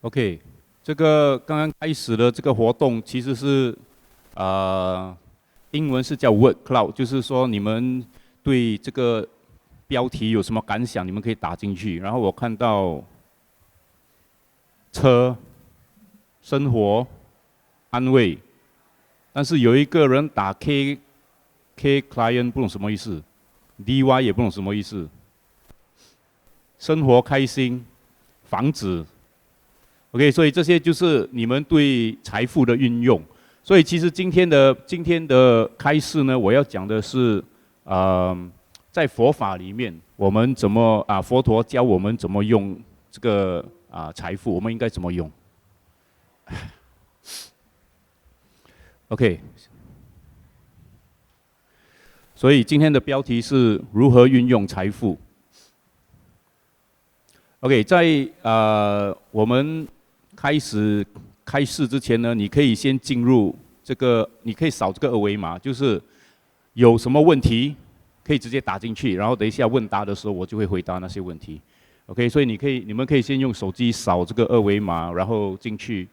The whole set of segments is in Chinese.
OK，这个刚刚开始的这个活动其实是英文是叫 word cloud， 就是说你们对这个标题有什么感想，你们可以打进去。然后我看到车、生活、安慰，但是有一个人打 K client 不懂什么意思 ，DY 也不懂什么意思。生活开心，房子。OK， 所以这些就是你们对财富的运用。所以其实今天的开示呢，我要讲的是，在佛法里面，我们怎么佛陀教我们怎么用这个财富，我们应该怎么用。OK， 所以今天的标题是如何运用财富。OK， 在我们开始开示之前呢，你可以先进入这个，你可以扫这个二维码，就是有什么问题可以直接打进去，然后等一下问答的时候我就会回答那些问题。OK， 所以你们可以先用手机扫这个二维码，然后进去，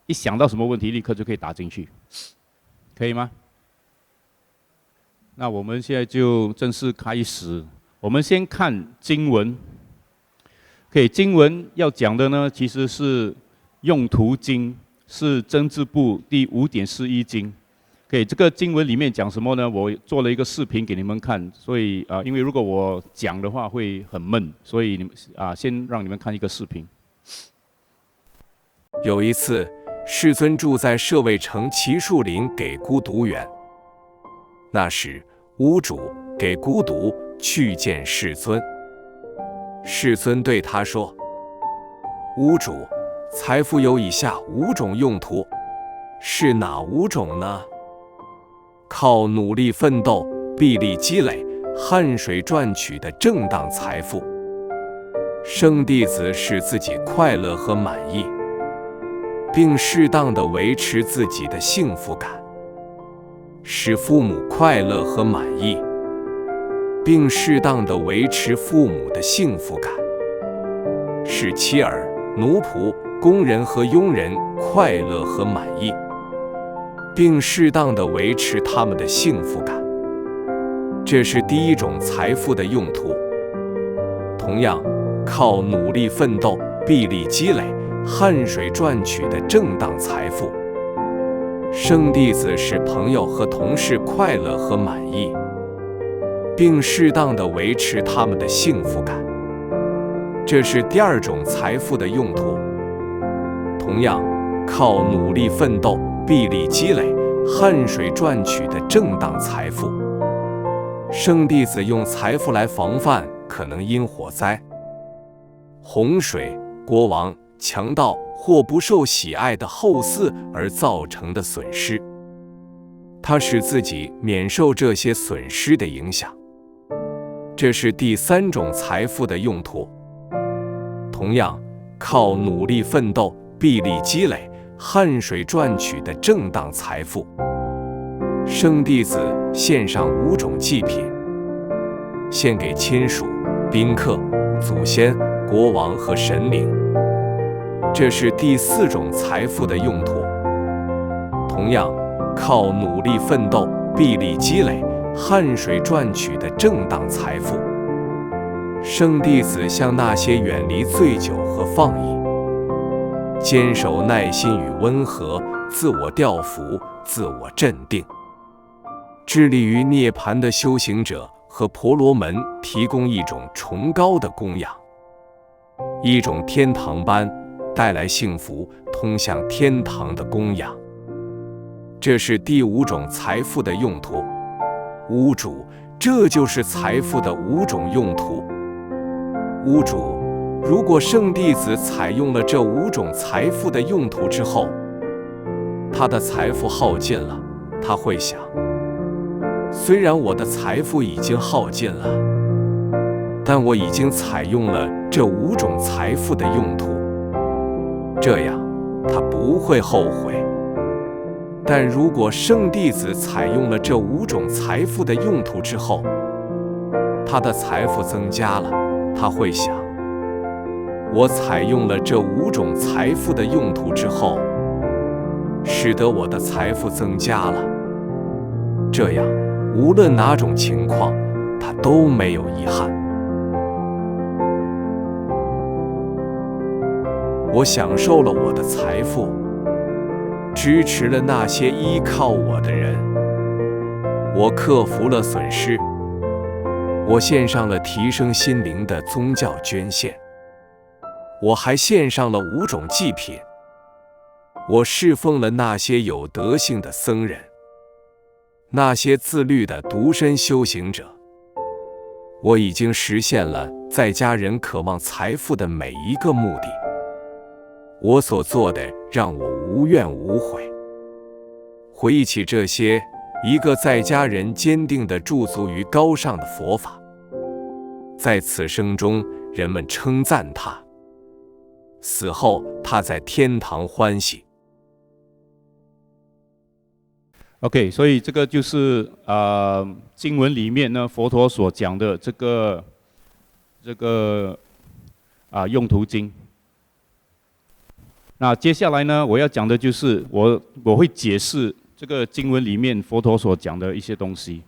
一想到什么问题立刻就可以打进去，可以吗？那我们现在就正式开始，我们先看经文。OK， 经文要讲的呢，其实是用途经，是真字部第5.41经。OK， 这个经文里面讲什么呢？我做了一个视频给你们看，所以因为如果我讲的话会很闷，所以你们先让你们看一个视频。有一次，世尊住在舍卫城祇树林给孤独园。那时，屋主给孤独去见世尊。世尊对他说：“屋主，财富有以下5种用途，是哪5种呢？靠努力奋斗、臂力积累、汗水赚取的正当财富，生弟子使自己快乐和满意，并适当地维持自己的幸福感，使父母快乐和满意，并适当地维持父母的幸福感，使妻儿、奴仆、工人和佣人快乐和满意，并适当地维持他们的幸福感。这是第1种财富的用途。同样，靠努力奋斗、臂力积累、汗水赚取的正当财富，生弟子使朋友和同事快乐和满意，并适当地维持他们的幸福感。这是第2种财富的用途。同样，靠努力奋斗、臂力积累、汗水赚取的正当财富，生弟子用财富来防范可能因火灾、洪水、国王、强盗或不受喜爱的后嗣而造成的损失，他使自己免受这些损失的影响。这是第3种财富的用途。同样，靠努力奋斗、臂力积累、汗水赚取的正当财富，生弟子献上5种祭品，献给亲属、宾客、祖先、国王和神灵。这是第4种财富的用途。同样，靠努力奋斗、臂力积累、汗水赚取的正当财富，生弟子向那些远离醉酒和放逸，坚守耐心与温和，自我调伏、自我镇定，致力于涅槃的修行者和婆罗门提供一种崇高的供养，一种天堂般带来幸福、通向天堂的供养。这是第5种财富的用途。屋主，这就是财富的5种用途。屋主，如果圣弟子采用了这5种财富的用途之后，他的财富耗尽了，他会想：虽然我的财富已经耗尽了，但我已经采用了这5种财富的用途，这样他不会后悔。但如果圣弟子采用了这5种财富的用途之后，他的财富增加了，他会想：我采用了这5种财富的用途之后，使得我的财富增加了。这样，无论哪种情况，它都没有遗憾。我享受了我的财富，支持了那些依靠我的人，我克服了损失，我献上了提升心灵的宗教捐献，我还献上了5种祭品，我侍奉了那些有德性的僧人，那些自律的独身修行者。我已经实现了在家人渴望财富的每一个目的。我所做的让我无怨无悔。回忆起这些，一个在家人坚定地驻足于高尚的佛法，在此生中，人们称赞他；死后，他在天堂欢喜。OK， 所以这个就是经文里面呢，佛陀所讲的这个用途经。那接下来呢，我要讲的就是我会解释这个经文里面佛陀所讲的一些东西。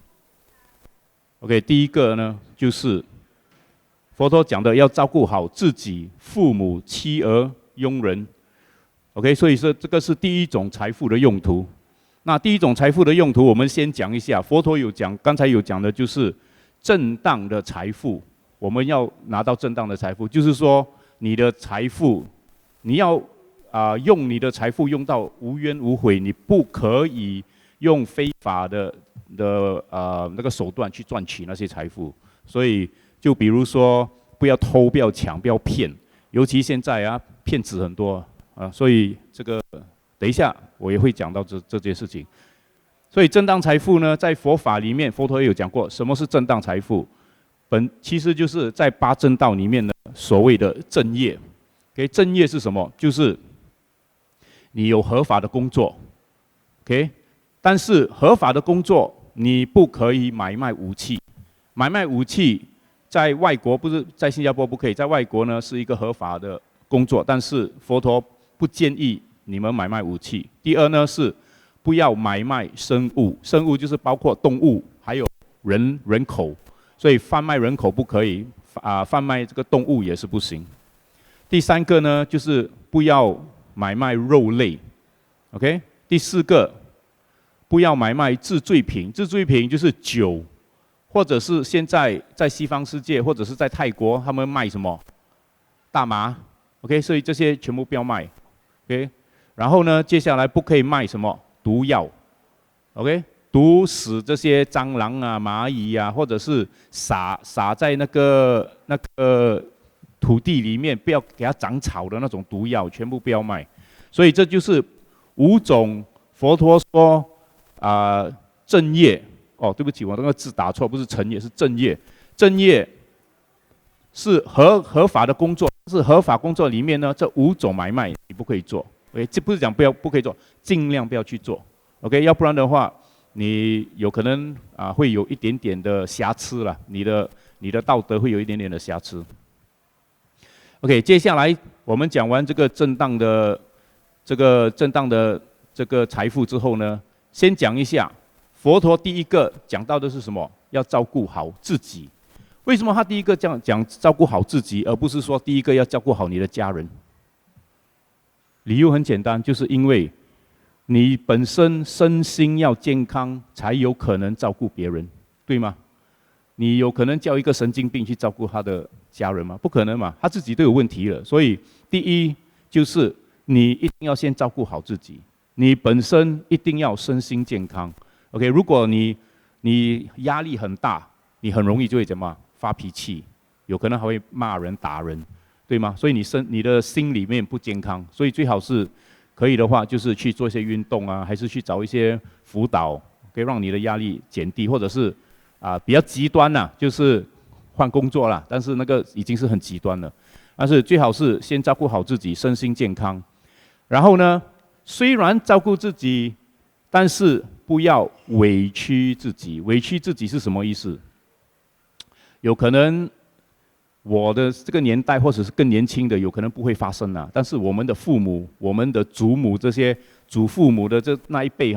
OK， 第一个呢，就是佛陀讲的要照顾好自己、父母、妻儿、佣人。OK， 所以说这个是第一种财富的用途。那第一种财富的用途，我们先讲一下。佛陀有讲，刚才有讲的就是正当的财富，我们要拿到正当的财富，就是说你的财富，你要用你的财富用到无冤无悔，你不可以用非法的那个手段去赚取那些财富。所以就比如说，不要偷，不要抢，不要骗，尤其现在骗子很多所以这个。等一下，我也会讲到这件事情。所以正当财富呢，在佛法里面，佛陀也有讲过，什么是正当财富？其实就是在8正道里面呢，所谓的正业。OK， 正业是什么？就是你有合法的工作 ，OK， 但是合法的工作你不可以买卖武器。买卖武器在外国不是在新加坡不可以，在外国呢是一个合法的工作，但是佛陀不建议你们买卖武器。第二呢是不要买卖生物，生物就是包括动物还有人口，所以贩卖人口不可以，贩卖这个动物也是不行。第3个呢就是不要买卖肉类 ，OK。第4个不要买卖制醉品，制醉品就是酒，或者是现在在西方世界或者是在泰国他们卖什么大麻 ，OK， 所以这些全部不要卖 ，OK。然后呢，接下来不可以卖什么毒药 ，OK， 毒死这些蟑螂蚂蚁或者是撒在那个土地里面，不要给它长草的那种毒药，全部不要卖。所以这就是5种佛陀说正业。对不起，我那个字打错，不是成业，是正业。正业是合法的工作，是合法工作里面呢，这5种买卖你不可以做。OK， 这不是讲不可以做，尽量不要去做。OK， 要不然的话，你有可能会有一点点的瑕疵了，你的道德会有一点点的瑕疵。OK， 接下来我们讲完这个正当的这个财富之后呢，先讲一下佛陀第一个讲到的是什么？要照顾好自己。为什么他第一个这样讲照顾好自己，而不是说第一个要照顾好你的家人？理由很简单，就是因为你本身身心要健康，才有可能照顾别人，对吗？你有可能叫一个神经病去照顾他的家人吗？不可能嘛，他自己都有问题了。所以第一就是你一定要先照顾好自己，你本身一定要身心健康。OK， 如果你压力很大，你很容易就会怎么发脾气，有可能还会骂人打人。对吗？所以你的心里面不健康，所以最好是可以的话，就是去做一些运动还是去找一些辅导，可以让你的压力减低，或者是比较极端就是换工作啦，但是那个已经是很极端了。但是最好是先照顾好自己，身心健康。然后呢，虽然照顾自己，但是不要委屈自己。委屈自己是什么意思？有可能我的这个年代或者是更年轻的，有可能不会发生啊。但是我们的父母、我们的祖母这些祖父母的那一辈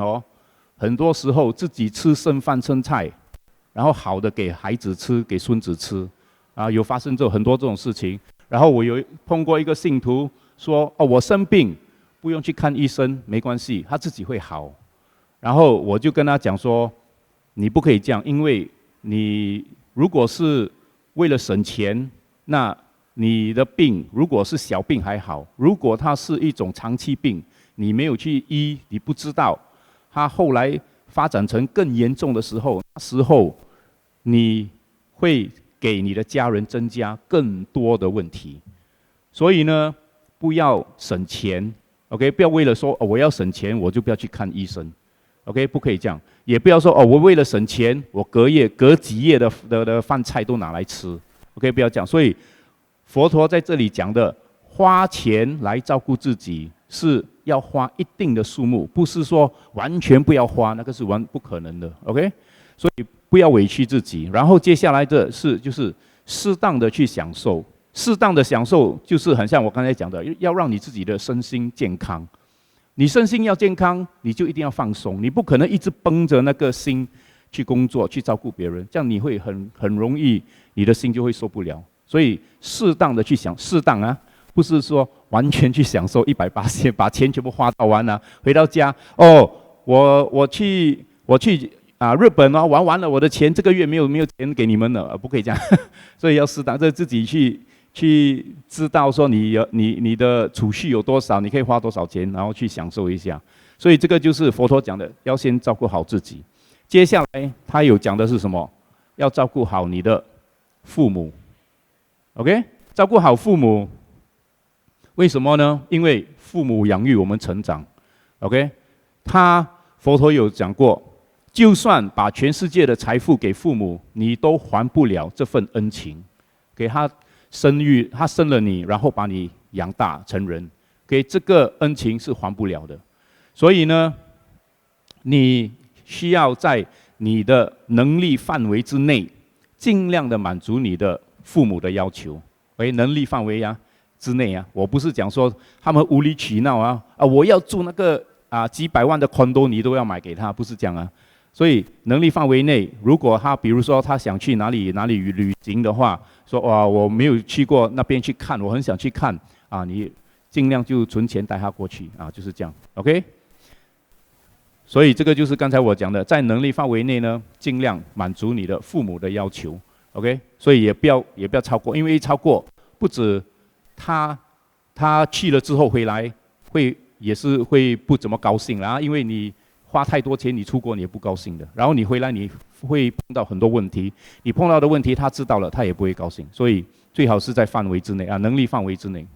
很多时候自己吃剩饭剩菜，然后好的给孩子吃，给孙子吃，有发生很多这种事情。然后我有碰过一个信徒说，我生病不用去看医生，没关系，他自己会好。然后我就跟他讲说，你不可以这样，因为你如果是为了省钱，那你的病如果是小病还好，如果它是一种长期病，你没有去医，你不知道，它后来发展成更严重的时候，那时候你会给你的家人增加更多的问题。所以呢，不要省钱 ，OK， 不要为了说我要省钱，我就不要去看医生 ，OK， 不可以这样，也不要说我为了省钱，我隔几夜的饭菜都拿来吃 ，OK， 不要这样。所以佛陀在这里讲的花钱来照顾自己，是要花一定的数目，不是说完全不要花，那个是不可能的 ，OK。所以不要委屈自己。然后接下来的就是适当的去享受，适当的享受就是很像我刚才讲的，要让你自己的身心健康。你身心要健康，你就一定要放松，你不可能一直绷着那个心去工作、去照顾别人，这样你会很容易，你的心就会受不了。所以适当的去适当啊，不是说完全去享受180%，把钱全部花到完了，回到家我去日本玩完了，我的钱这个月没有钱给你们了，不可以这样。所以要适当，自己去知道说你的储蓄有多少，你可以花多少钱，然后去享受一下。所以这个就是佛陀讲的，要先照顾好自己。接下来他有讲的是什么？要照顾好你的父母。OK， 照顾好父母，为什么呢？因为父母养育我们成长。OK， 佛陀有讲过，就算把全世界的财富给父母，你都还不了这份恩情。给他生了你，然后把你养大成人，给这个恩情是还不了的。所以呢，你需要在你的能力范围之内，尽量的满足你的父母的要求。能力范围之内我不是讲说他们无理取闹我要住那个几百万的 condo， 你都要买给他，不是这样所以能力范围内，如果比如说他想去哪里旅行的话，说我没有去过那边去看，我很想去看你尽量就存钱带他过去就是这样 ，OK。所以这个就是刚才我讲的，在能力范围内呢，尽量满足你的父母的要求 ，OK。所以也不要超过，因为一超过，不止他去了之后回来也是会不怎么高兴啦，因为你花太多钱，你出国你也不高兴的。然后你回来你会碰到很多问题，你碰到的问题他知道了，他也不会高兴。所以最好是在范围之内能力范围之内。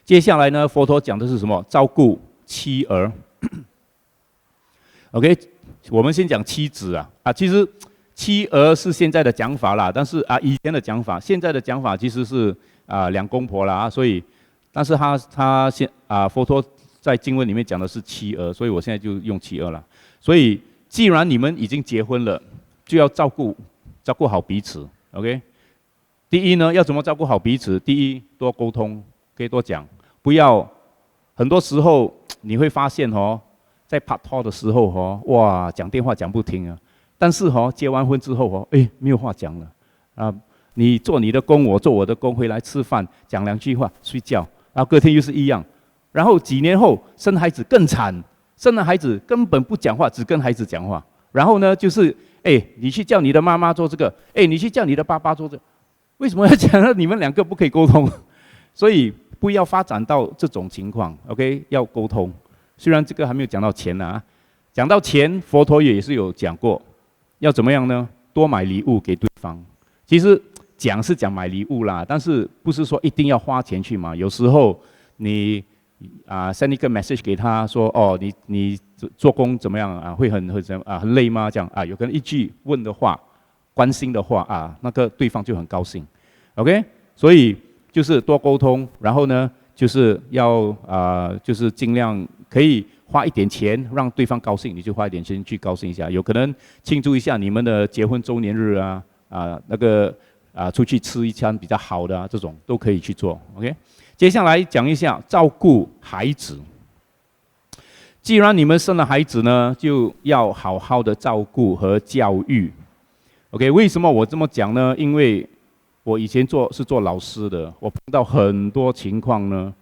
接下来呢，佛陀讲的是什么？照顾妻儿。OK， 我们先讲妻子其实妻儿是现在的讲法啦，但是以前的讲法，现在的讲法其实是两公婆啦所以，但是他佛陀在经文里面讲的是妻儿，所以我现在就用妻儿了。所以既然你们已经结婚了，就要照顾好彼此 ，OK。第一呢，要怎么照顾好彼此？第一，多沟通，可以多讲，不要很多时候你会发现在拍拖的时候哇，讲电话讲不停但是结完婚之后没有话讲了你做你的工，我做我的工，回来吃饭讲2句话，睡觉，然后隔天又是一样。然后几年后生孩子更惨，生了孩子根本不讲话，只跟孩子讲话。然后呢，就是你去叫你的妈妈做这个，你去叫你的爸爸做这个，为什么要讲你们2个不可以沟通？所以不要发展到这种情况 ，OK， 要沟通。虽然这个还没有讲到钱讲到钱，佛陀也是有讲过，要怎么样呢？多买礼物给对方。其实讲是讲买礼物啦，但是不是说一定要花钱去买。有时候你send 一个 message 给他说你做工怎么样会很累吗？这样有可能一句问的话，关心的话那个对方就很高兴 ，OK。所以就是多沟通，然后呢就是要就是尽量可以花一点钱让对方高兴，你就花一点钱去高兴一下。有可能庆祝一下你们的结婚周年日那个出去吃一餐比较好的这种都可以去做。OK， 接下来讲一下照顾孩子。既然你们生了孩子呢，就要好好的照顾和教育。OK， 为什么我这么讲呢？因为我以前是做老师的，我碰到很多情况呢，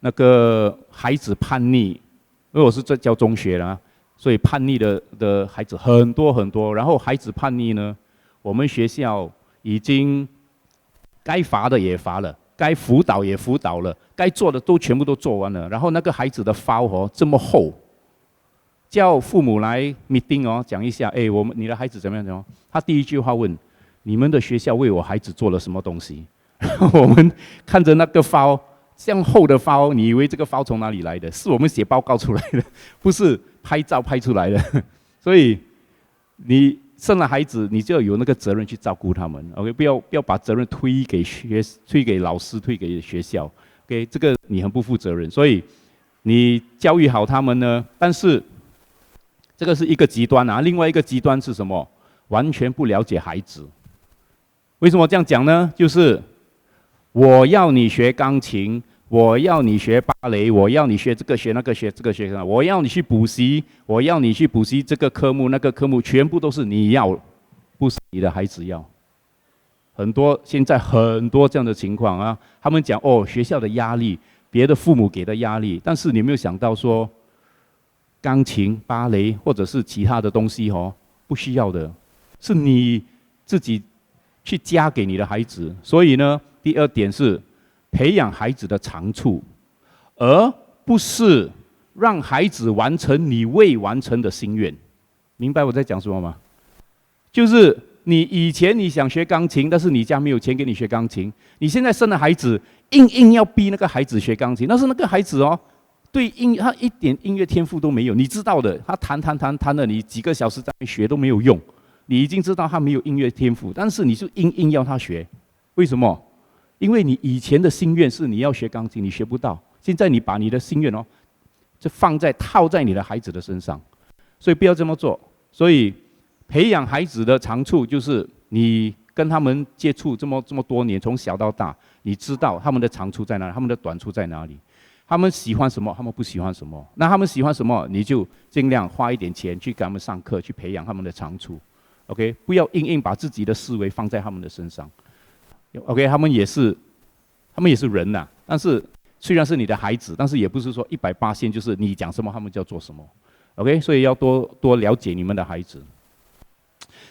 那个孩子叛逆，因为我是在教中学啦，所以叛逆的孩子很多很多。然后孩子叛逆呢，我们学校已经该罚的也罚了，该辅导也辅导了，该做的都全部都做完了。然后那个孩子的file这么厚，叫父母来 meeting 讲一下，你的孩子怎么样？他第一句话问：你们的学校为我孩子做了什么东西？我们看着那个file这样厚的file，你以为这个file从哪里来的？是我们写报告出来的，不是拍照拍出来的。所以你生了孩子，你就要有那个责任去照顾他们。OK， 不要把责任推给老师，推给学校。OK， 这个你很不负责任。所以你教育好他们呢，但是这个是一个极端啊。另外一个极端是什么？完全不了解孩子。为什么这样讲呢？就是我要你学钢琴，我要你学芭蕾，我要你学这个学那个学这个学，我要你去补习，我要你去补习这个科目那个科目，全部都是你要，不是你的孩子要。现在很多这样的情况啊，他们讲学校的压力，别的父母给的压力，但是你有没有想到说，钢琴、芭蕾或者是其他的东西不需要的，是你自己去加给你的孩子。所以呢，第二点是培养孩子的长处，而不是让孩子完成你未完成的心愿。明白我在讲什么吗？就是你以前你想学钢琴，但是你家没有钱给你学钢琴，你现在生了孩子，硬要逼那个孩子学钢琴，但是那个孩子对他一点音乐天赋都没有，你知道的，他弹了你几个小时在学都没有用。你已经知道他没有音乐天赋，但是你就硬要他学，为什么？因为你以前的心愿是你要学钢琴，你学不到，现在你把你的心愿就套在你的孩子的身上，所以不要这么做。所以培养孩子的长处就是你跟他们接触这么多年，从小到大，你知道他们的长处在哪里，他们的短处在哪里，他们喜欢什么，他们不喜欢什么。那他们喜欢什么，你就尽量花一点钱去给他们上课，去培养他们的长处。OK， 不要硬把自己的思维放在他们的身上。OK， 他们也是人呐，但是虽然是你的孩子，但是也不是说180%就是你讲什么他们就要做什么。OK， 所以要多了解你们的孩子。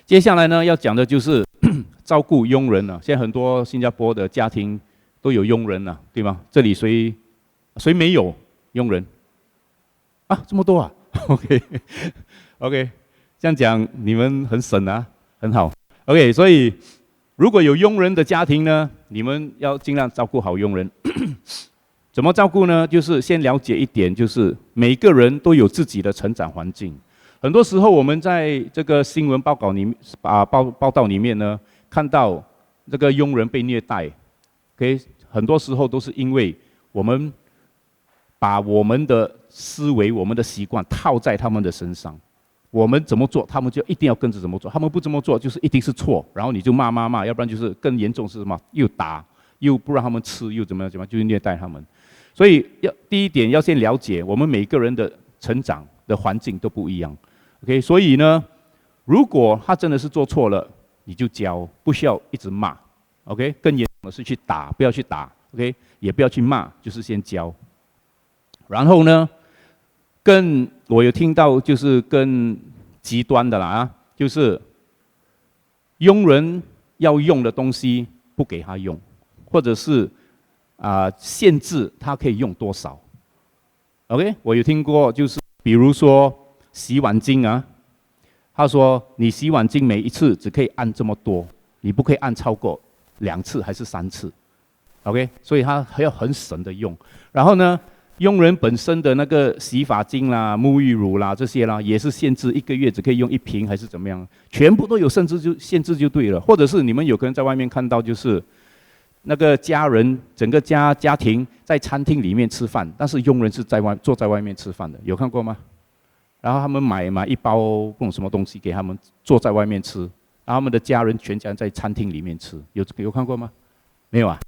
接下来呢，要讲的就是照顾佣人了。现在很多新加坡的家庭都有佣人了，对吗？这里谁没有佣人？啊，这么多啊？OK， 这样讲你们很省啊，很好。OK， 所以如果有佣人的家庭呢，你们要尽量照顾好佣人。怎么照顾呢？就是先了解一点，就是每个人都有自己的成长环境。很多时候我们在这个新闻报道里面报道里面呢，看到这个佣人被虐待。OK， 很多时候都是因为我们把我们的思维、我们的习惯套在他们的身上。我们怎么做，他们就一定要跟着怎么做。他们不这么做，就是一定是错，然后你就骂，要不然就是更严重是什么？又打，又不让他们吃，又怎么样，就是虐待他们。所以第一点要先了解，我们每个人的成长的环境都不一样。OK， 所以呢，如果他真的是做错了，你就教，不需要一直骂。OK， 更严重的是去打，不要去打。OK， 也不要去骂，就是先教。然后呢，我有听到就是更极端的啦就是佣人要用的东西不给他用，或者是限制他可以用多少。OK， 我有听过，就是比如说洗碗巾他说你洗碗巾每一次只可以按这么多，你不可以按超过2次还是3次。OK， 所以他还要很省的用。然后呢，佣人本身的那个洗发精啦、沐浴乳啦这些啦，也是限制1个月只可以用1瓶还是怎么样，全部都有限制就对了。或者是你们有可能在外面看到，就是那个家人整个家庭在餐厅里面吃饭，但是佣人是坐在外面吃饭的，有看过吗？然后他们买一包不懂什么东西给他们坐在外面吃，他们的家人全家在餐厅里面吃，有看过吗？没有啊？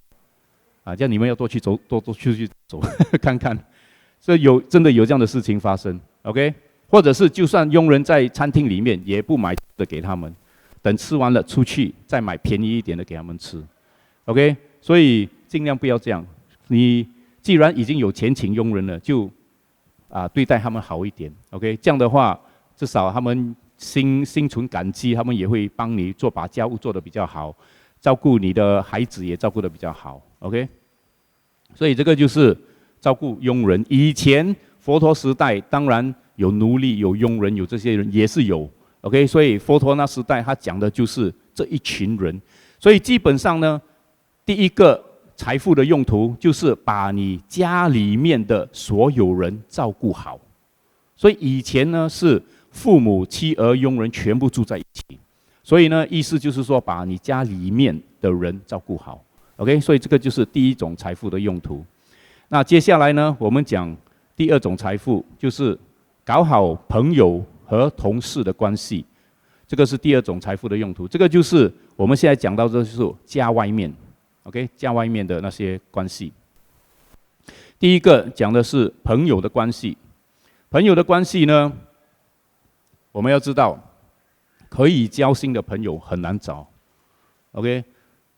这样你们要多去走，多出去走看看，这真的有这样的事情发生 ，OK？ 或者是就算佣人在餐厅里面也不买的给他们，等吃完了出去再买便宜一点的给他们吃 ，OK？ 所以尽量不要这样。你既然已经有钱请佣人了，就对待他们好一点 ，OK？ 这样的话，至少他们心存感激，他们也会帮你把家务做得比较好，照顾你的孩子也照顾得比较好 ，OK？ 所以这个就是照顾佣人。以前佛陀时代当然有奴隶、有佣人、有这些人也是有 ，OK？ 所以佛陀那时代他讲的就是这一群人。所以基本上呢，第一个财富的用途就是把你家里面的所有人照顾好。所以以前呢是父母、妻儿、佣人全部住在一起，所以呢意思就是说把你家里面的人照顾好 ，OK？ 所以这个就是第一种财富的用途。那接下来呢，我们讲第二种财富，就是搞好朋友和同事的关系，这个是第二种财富的用途。这个就是我们现在讲到的，就是家外面 ，OK？ 家外面的那些关系。第一个讲的是朋友的关系，朋友的关系呢，我们要知道，可以交心的朋友很难找 ，OK？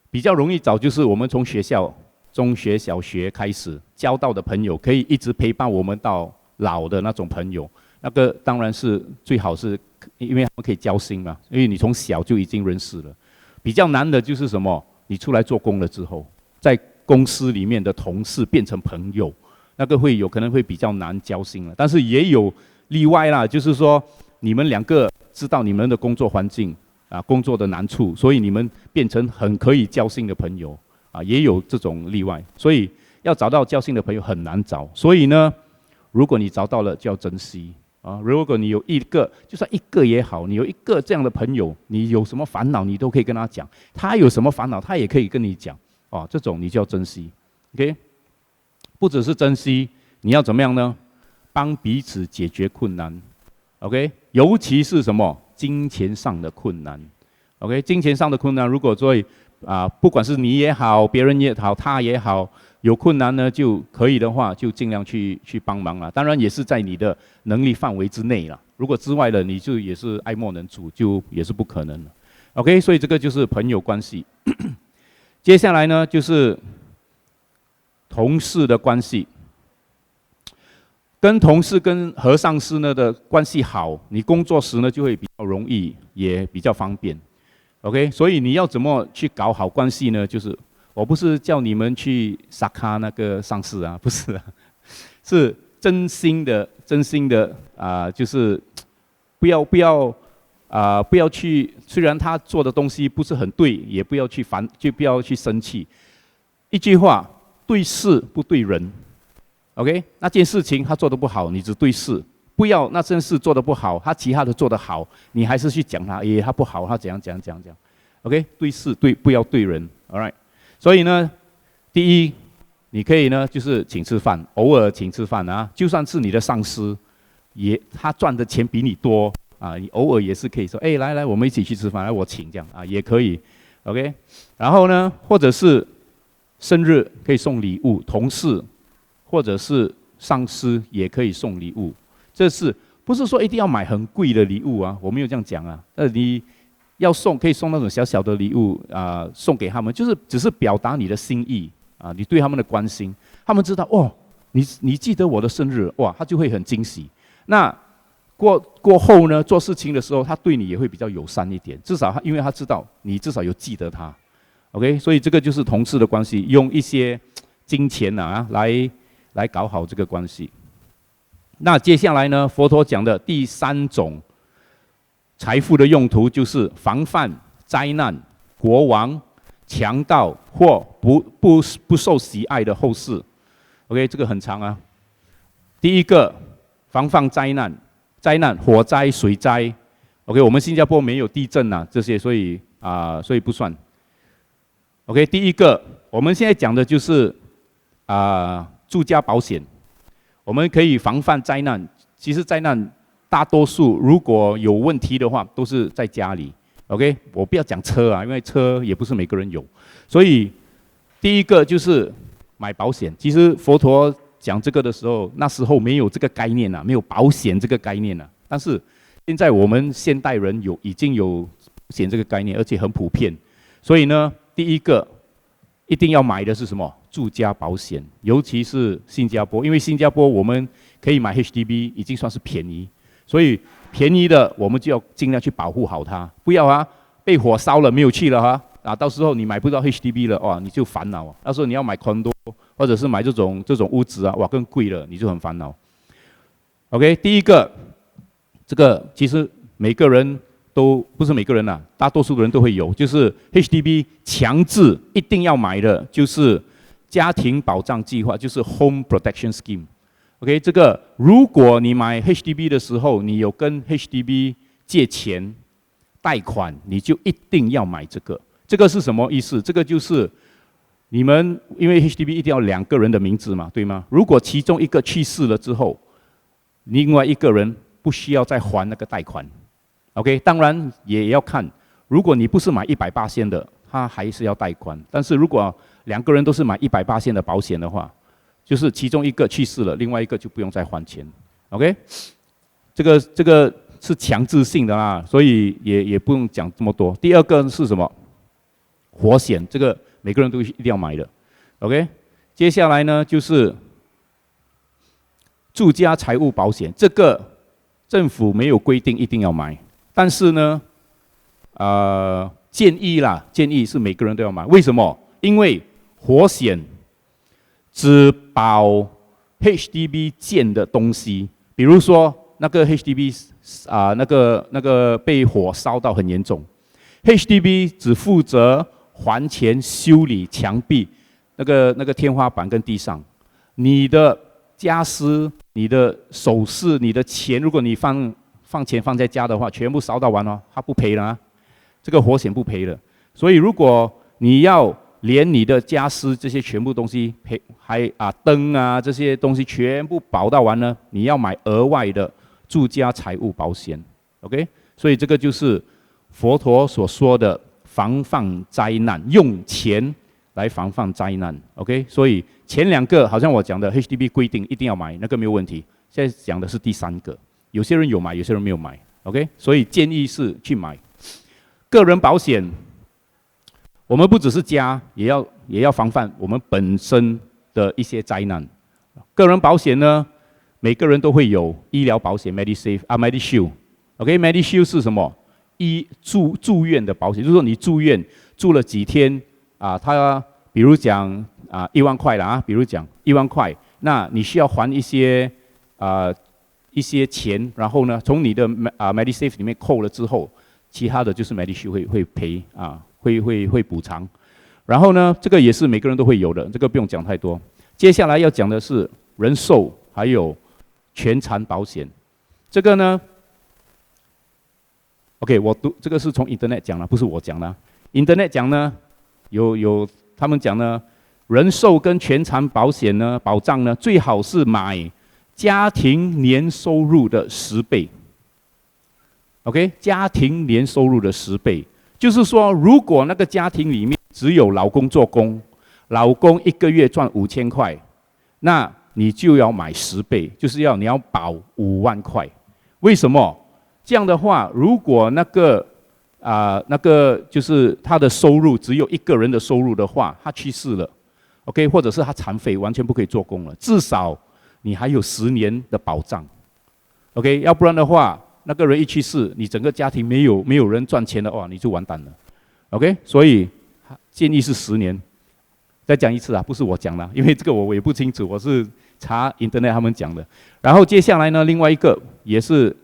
比较容易找就是我们从学校、中学、小学开始交到的朋友，可以一直陪伴我们到老的那种朋友，那个当然是最好，是因为他们可以交心嘛，因为你从小就已经认识了。比较难的就是什么？你出来做工了之后，在公司里面的同事变成朋友，那个有可能会比较难交心了。但是也有例外啦，就是说你们两个知道你们的工作环境工作的难处，所以你们变成很可以交心的朋友也有这种例外。所以要找到交心的朋友很难找，所以呢，如果你找到了就要珍惜如果你有一个，就算一个也好，你有一个这样的朋友，你有什么烦恼你都可以跟他讲，他有什么烦恼他也可以跟你讲这种你就要珍惜 ，OK？ 不只是珍惜，你要怎么样呢？帮彼此解决困难 ，OK？ 尤其是什么金钱上的困难 ，OK？ 金钱上的困难，如果不管是你也好，别人也好，他也好，有困难呢，就可以的话，就尽量去帮忙啦。当然也是在你的能力范围之内啦。如果之外的，你就也是爱莫能助，就也是不可能了。OK？ 所以这个就是朋友关系。接下来呢，就是同事的关系。跟同事和上司呢的关系好，你工作时呢就会比较容易，也比较方便。OK？ 所以你要怎么去搞好关系呢？就是我不是叫你们去杀咖那个上司不是是真心的就是不要去，虽然他做的东西不是很对，也不要去就不要去生气。一句话，对事不对人。OK？ 那件事情他做得不好，你只对事，不要那件事做得不好，他其他的做得好，你还是去讲他，他不好，他怎样。OK？ 对事不要对人 ，All right？ 所以呢，第一，你可以呢就是请吃饭，偶尔请吃饭就算是你的上司，他赚的钱比你多你偶尔也是可以说，来，我们一起去吃饭，来我请这样也可以 ，OK？ 然后呢，或者是生日可以送礼物，同事或者是上司也可以送礼物，这是不是说一定要买很贵的礼物我没有这样讲你要可以送那种小小的礼物送给他们，就是只是表达你的心意你对他们的关心，他们知道你记得我的生日他就会很惊喜。那过后呢，做事情的时候，他对你也会比较友善一点，至少因为他知道你至少有记得他 ，OK？ 所以这个就是同事的关系，用一些金钱来搞好这个关系。那接下来呢，佛陀讲的第三种财富的用途就是防范灾难、国王、强盗或不受喜爱的后事。OK？ 这个很长第一个，防范灾难，火灾、水灾。OK？ 我们新加坡没有地震这些，所以不算。OK？ 第一个，我们现在讲的就是住家保险，我们可以防范灾难。其实灾难大多数如果有问题的话，都是在家里 OK， 我不要讲车啊，因为车也不是每个人有。所以第一个就是买保险。其实佛陀讲这个的时候，那时候没有这个概念啊，没有保险这个概念啊。但是现在我们现代人已经有保险这个概念，而且很普遍。所以呢，第一个一定要买的是什么？住家保险，尤其是新加坡，因为新加坡我们可以买 HDB 已经算是便宜，所以便宜的我们就要尽量去保护好它，不要啊被火烧了没有去了哈到时候你买不到 HDB 了哇你就烦恼，到时候你要买 condo 或者是买这种屋子啊哇更贵了你就很烦恼。OK， 第一个这个其实每个人都不是每个人大多数的人都会有，就是 HDB 强制一定要买的就是家庭保障计划，就是 Home Protection Scheme。OK， 这个如果你买 HDB 的时候，你有跟 HDB 借钱贷款，你就一定要买这个。这个是什么意思？这个就是你们因为 HDB 一定要2个人的名字嘛，对吗？如果其中一个去世了之后，另外一个人不需要再还那个贷款。OK， 当然也要看，如果你不是买100%的，他还是要贷款。但是如果2个人都是买100%的保险的话，就是其中一个去世了，另外一个就不用再还钱。OK， 这个是强制性的啦，所以也不用讲这么多。第二个是什么？火险，这个每个人都一定要买的。OK， 接下来呢就是住家财务保险，这个政府没有规定一定要买，但是呢，建议是每个人都要买。为什么？因为火险只保 HDB 建的东西，比如说那个 HDB 那个被火烧到很严重 ，HDB 只负责还钱修理墙壁、那个天花板跟地上，你的家私、你的首饰、你的钱，如果你放钱放在家的话，全部烧到完了，他不赔了这个火险不赔了。所以如果你要连你的家私这些全部东西赔，还灯这些东西全部保到完呢，你要买额外的住家财务保险。OK， 所以这个就是佛陀所说的防范灾难，用钱来防范灾难。OK， 所以前2个好像我讲的 HDB 规定一定要买，那个没有问题。现在讲的是第3个，有些人有买，有些人没有买。OK， 所以建议是去买个人保险。我们不只是家，也要防范我们本身的一些灾难。个人保险呢，每个人都会有医疗保险 ，Medishield。OK，Medishield 是什么？住院的保险，就是说你住院住了几天他比如讲1万块了比如讲1万块，那你需要还一些钱，然后呢，从你的Medisave 里面扣了之后，其他的就是 Medishield 会赔会补偿。然后呢，这个也是每个人都会有的，这个不用讲太多。接下来要讲的是人寿还有全残保险。这个呢 ，OK， 这个是从 Internet 讲的，不是我讲的。Internet 讲呢，有他们讲呢，人寿跟全残保险呢，保障呢，最好是买家庭年收入的10倍。OK， 家庭年收入的10倍。就是说，如果那个家庭里面只有老公做工，老公1个月赚5000块，那你就要买10倍，就是你要保5万块。为什么？这样的话，如果那个就是他的收入只有1个人的收入的话，他去世了 ，OK， 或者是他残废，完全不可以做工了，至少你还有10年的保障 ，OK， 要不然的话，那个人一去世，你整个家庭没有人赚钱的话，你就完蛋了 ，OK， 所以建议是10年。再讲一次不是我讲的，因为这个我也不清楚，我是查 Internet 他们讲的。然后接下来呢，另外一个也是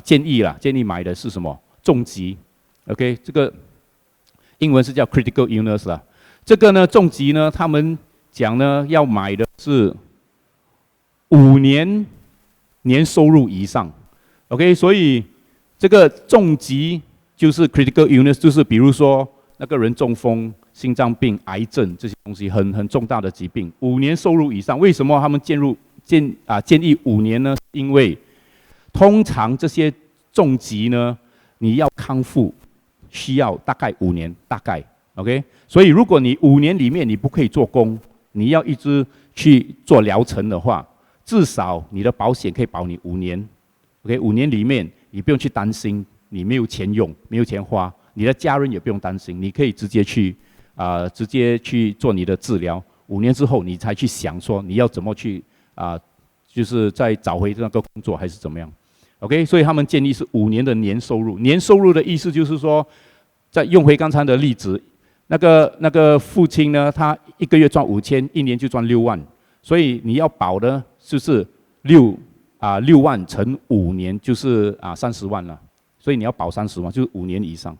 建议买的是什么？重疾 ，OK， 这个英文是叫 critical illness 啦。这个呢，重疾呢，他们讲呢要买的是5年年收入以上 ，OK， 所以这个重疾就是 critical illness， 就是比如说那个人中风、心脏病、癌症这些东西很重大的疾病，5年收入以上。为什么他们建议5年呢？因为通常这些重疾呢，你要康复需要大概5年，大概 OK。所以如果你5年里面你不可以做工，你要一直去做疗程的话，至少你的保险可以保你5年 ，OK， 5年里面你不用去担心你没有钱用，没有钱花，你的家人也不用担心，你可以直接去做你的治疗。5年之后你才去想说你要怎么去就是再找回那个工作还是怎么样 ，OK？ 所以他们建议是5年的年收入。年收入的意思就是说，再用回刚才的例子，那个父亲呢，他1个月赚5000，一年就赚6万，所以你要保的就是6万乘5年就是30万了，所以你要保30万，就是5年以上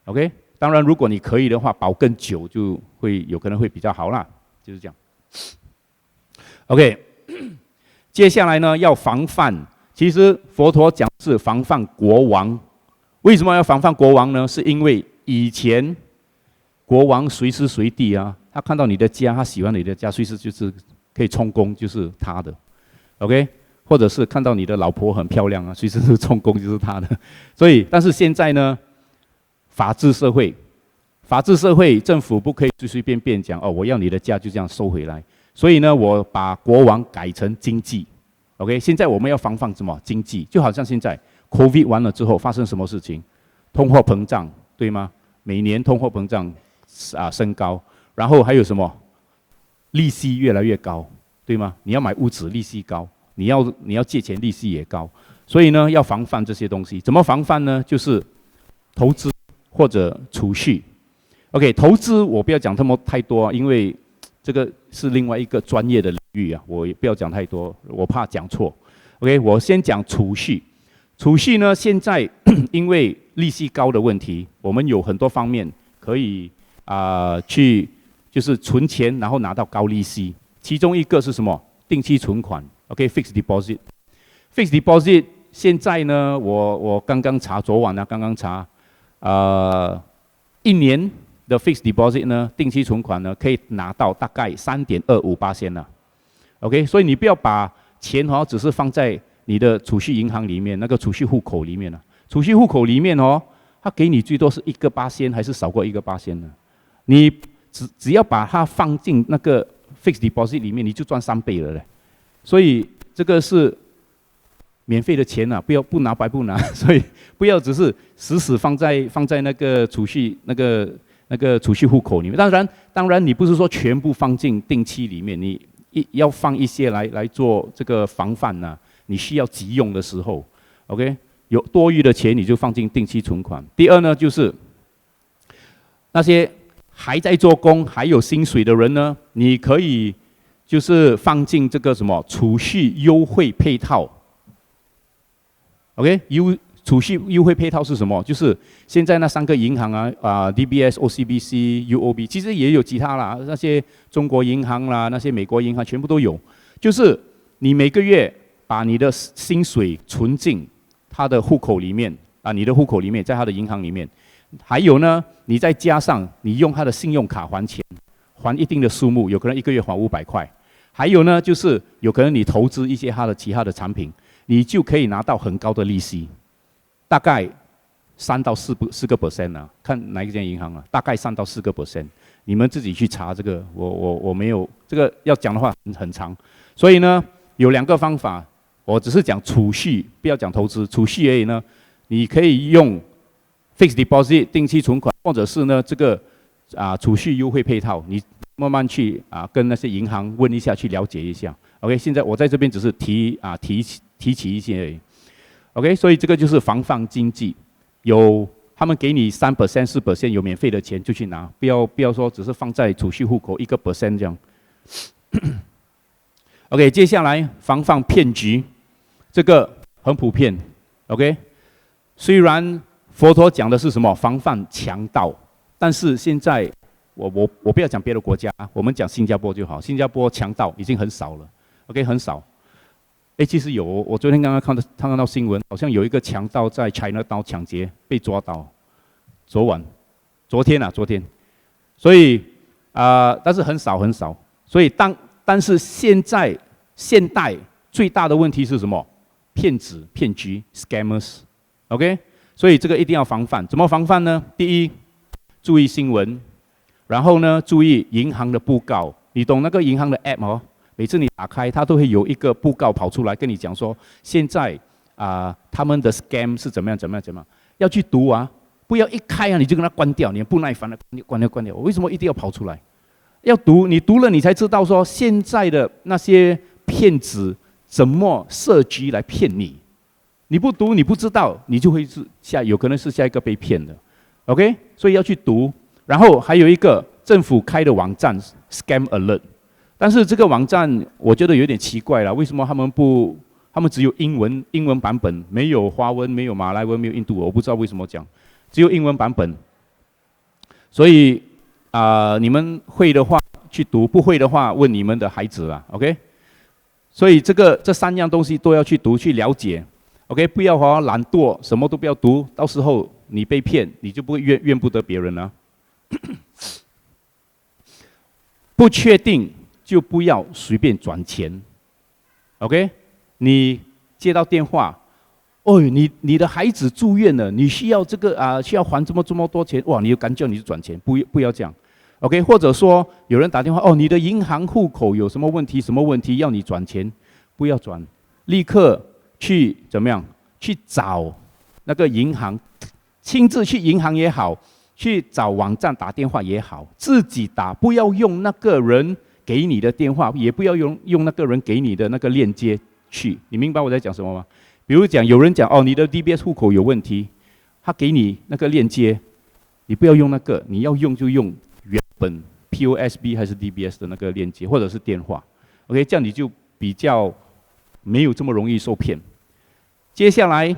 ，OK？ 当然，如果你可以的话，保更久就会有可能会比较好啦，就是这样。OK， 接下来呢要防范，其实佛陀讲是防范国王。为什么要防范国王呢？是因为以前国王随时随地他看到你的家，他喜欢你的家，随时就是可以充公，就是他的 ，OK？ 或者是看到你的老婆很漂亮随时是充公就是他的。所以，但是现在呢？法治社会，政府不可以随随便便讲我要你的家就这样收回来。所以呢，我把国王改成经济 ，OK？ 现在我们要防范什么？经济，就好像现在 COVID 完了之后发生什么事情？通货膨胀，对吗？每年通货膨胀升高，然后还有什么？利息越来越高，对吗？你要买屋子，利息高；你要借钱，利息也高。所以呢，要防范这些东西。怎么防范呢？就是投资。或者储蓄 ，OK， 投资我不要讲太多，因为这个是另外一个专业的领域我也不要讲太多，我怕讲错。OK， 我先讲储蓄。储蓄呢，现在因为利息高的问题，我们有很多方面可以去就是存钱，然后拿到高利息。其中一个是什么？定期存款 ，OK，fixed deposit。fixed deposit 现在呢，我刚刚查，昨晚刚刚查。1年的 fixed deposit 呢，定期存款呢，可以拿到大概3.25%了。OK， 所以你不要把钱只是放在你的储蓄银行里面，那个储蓄户口里面储蓄户口里面它给你最多是1%，还是少过1%呢？你只要把它放进那个 fixed deposit 里面，你就赚3倍了嘞。所以这个是免费的钱不拿白不拿，所以不要只是死放在那个储蓄那个储蓄户口里面。当然你不是说全部放进定期里面，你要放一些来做这个防范你需要急用的时候 ，OK， 有多余的钱你就放进定期存款。第二呢，就是那些还在做工还有薪水的人呢，你可以就是放进这个什么储蓄优惠配套。OK， 储蓄优惠配套是什么？就是现在那3个银行DBS、OCBC、UOB， 其实也有其他啦，那些中国银行啦，那些美国银行全部都有。就是你每个月把你的薪水存进他的户口里面你的户口里面，在他的银行里面。还有呢，你再加上你用他的信用卡还钱，还一定的数目，有可能1个月还500块。还有呢，就是有可能你投资一些其他的产品。你就可以拿到很高的利息，大概3到4%看哪一间银行大概3到4%。你们自己去查这个，我没有这个要讲的话很长，所以呢有2个方法，我只是讲储蓄，不要讲投资，储蓄而已呢。你可以用 fixed deposit 定期存款，或者是呢这个储蓄优惠配套，你慢慢去跟那些银行问一下，去了解一下。OK， 现在我在这边只是提起一些而已 ，OK， 所以这个就是防范经济，他们给你3% 4%有免费的钱就去拿，不要说只是放在储蓄户口1% 这样。OK， 接下来防范骗局，这个很普遍 ，OK， 虽然佛陀讲的是什么防范强盗，但是现在我不要讲别的国家，我们讲新加坡就好，新加坡强盗已经很少了 ，OK， 很少。其实有，我昨天刚刚看到新闻，好像有一个强盗在 Chinatown 抢劫被抓到，昨天，所以但是很少，所以但是现代最大的问题是什么？骗局 scammers，OK，所以这个一定要防范。怎么防范呢？第一，注意新闻，然后呢，注意银行的布告。你懂那个银行的 app 哦？每次你打开，它都会有一个布告跑出来，跟你讲说，现在他们的 scam 是怎么样，要去读啊，不要一开啊你就跟它关掉，你不耐烦的关掉。为什么一定要跑出来？要读，你读了你才知道说现在的那些骗子怎么设局来骗你。你不读，你不知道，你就会有可能是下一个被骗的。OK， 所以要去读。然后还有一个政府开的网站 Scam Alert， 但是这个网站我觉得有点奇怪了，为什么他们只有英文版本，没有华文，没有马来文，没有印度文，我不知道为什么讲，只有英文版本。所以你们会的话去读，不会的话问你们的孩子啦 ，OK？ 所以这三样东西都要去读去了解。OK， 不要懒惰，什么都不要读，到时候你被骗，你就不会怨不得别人了。不确定就不要随便转钱。OK， 你接到电话，你的孩子住院了，你需要这个需要还这么多钱，哇，你就赶紧你就转钱，不要这样。OK， 或者说有人打电话，你的银行户口有什么问题要你转钱，不要转，立刻去怎么样？去找那个银行，亲自去银行也好，去找网站打电话也好，自己打，不要用那个人给你的电话，也不要用那个人给你的那个链接去。你明白我在讲什么吗？比如讲，有人讲你的 DBS 户口有问题，他给你那个链接，你不要用那个，你要用就用原本 POSB 还是 DBS 的那个链接，或者是电话。OK， 这样你就比较没有这么容易受骗。接下来，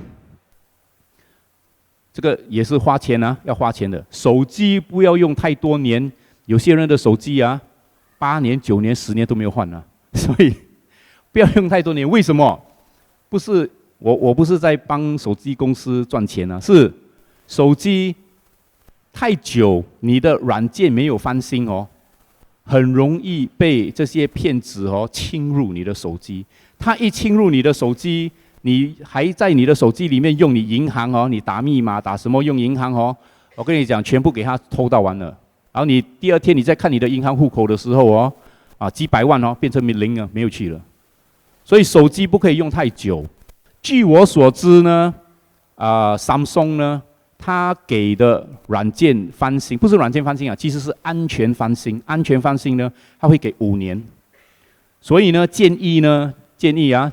这个也是花钱要花钱的。手机不要用太多年，有些人的手机8年、9年、10年都没有换所以不要用太多年。为什么？不是我不是在帮手机公司赚钱是手机太久，你的软件没有翻新很容易被这些骗子侵入你的手机。他一侵入你的手机，你还在你的手机里面用你银行你打密码打什么用银行我跟你讲，全部给他偷到完了。然后你第二天你再看你的银行户口的时候几百万变成零了，没有去了。所以手机不可以用太久。据我所知呢，Samsung 呢，它给的软件翻新不是软件翻新其实是安全翻新。安全翻新呢，它会给5年。所以呢，建议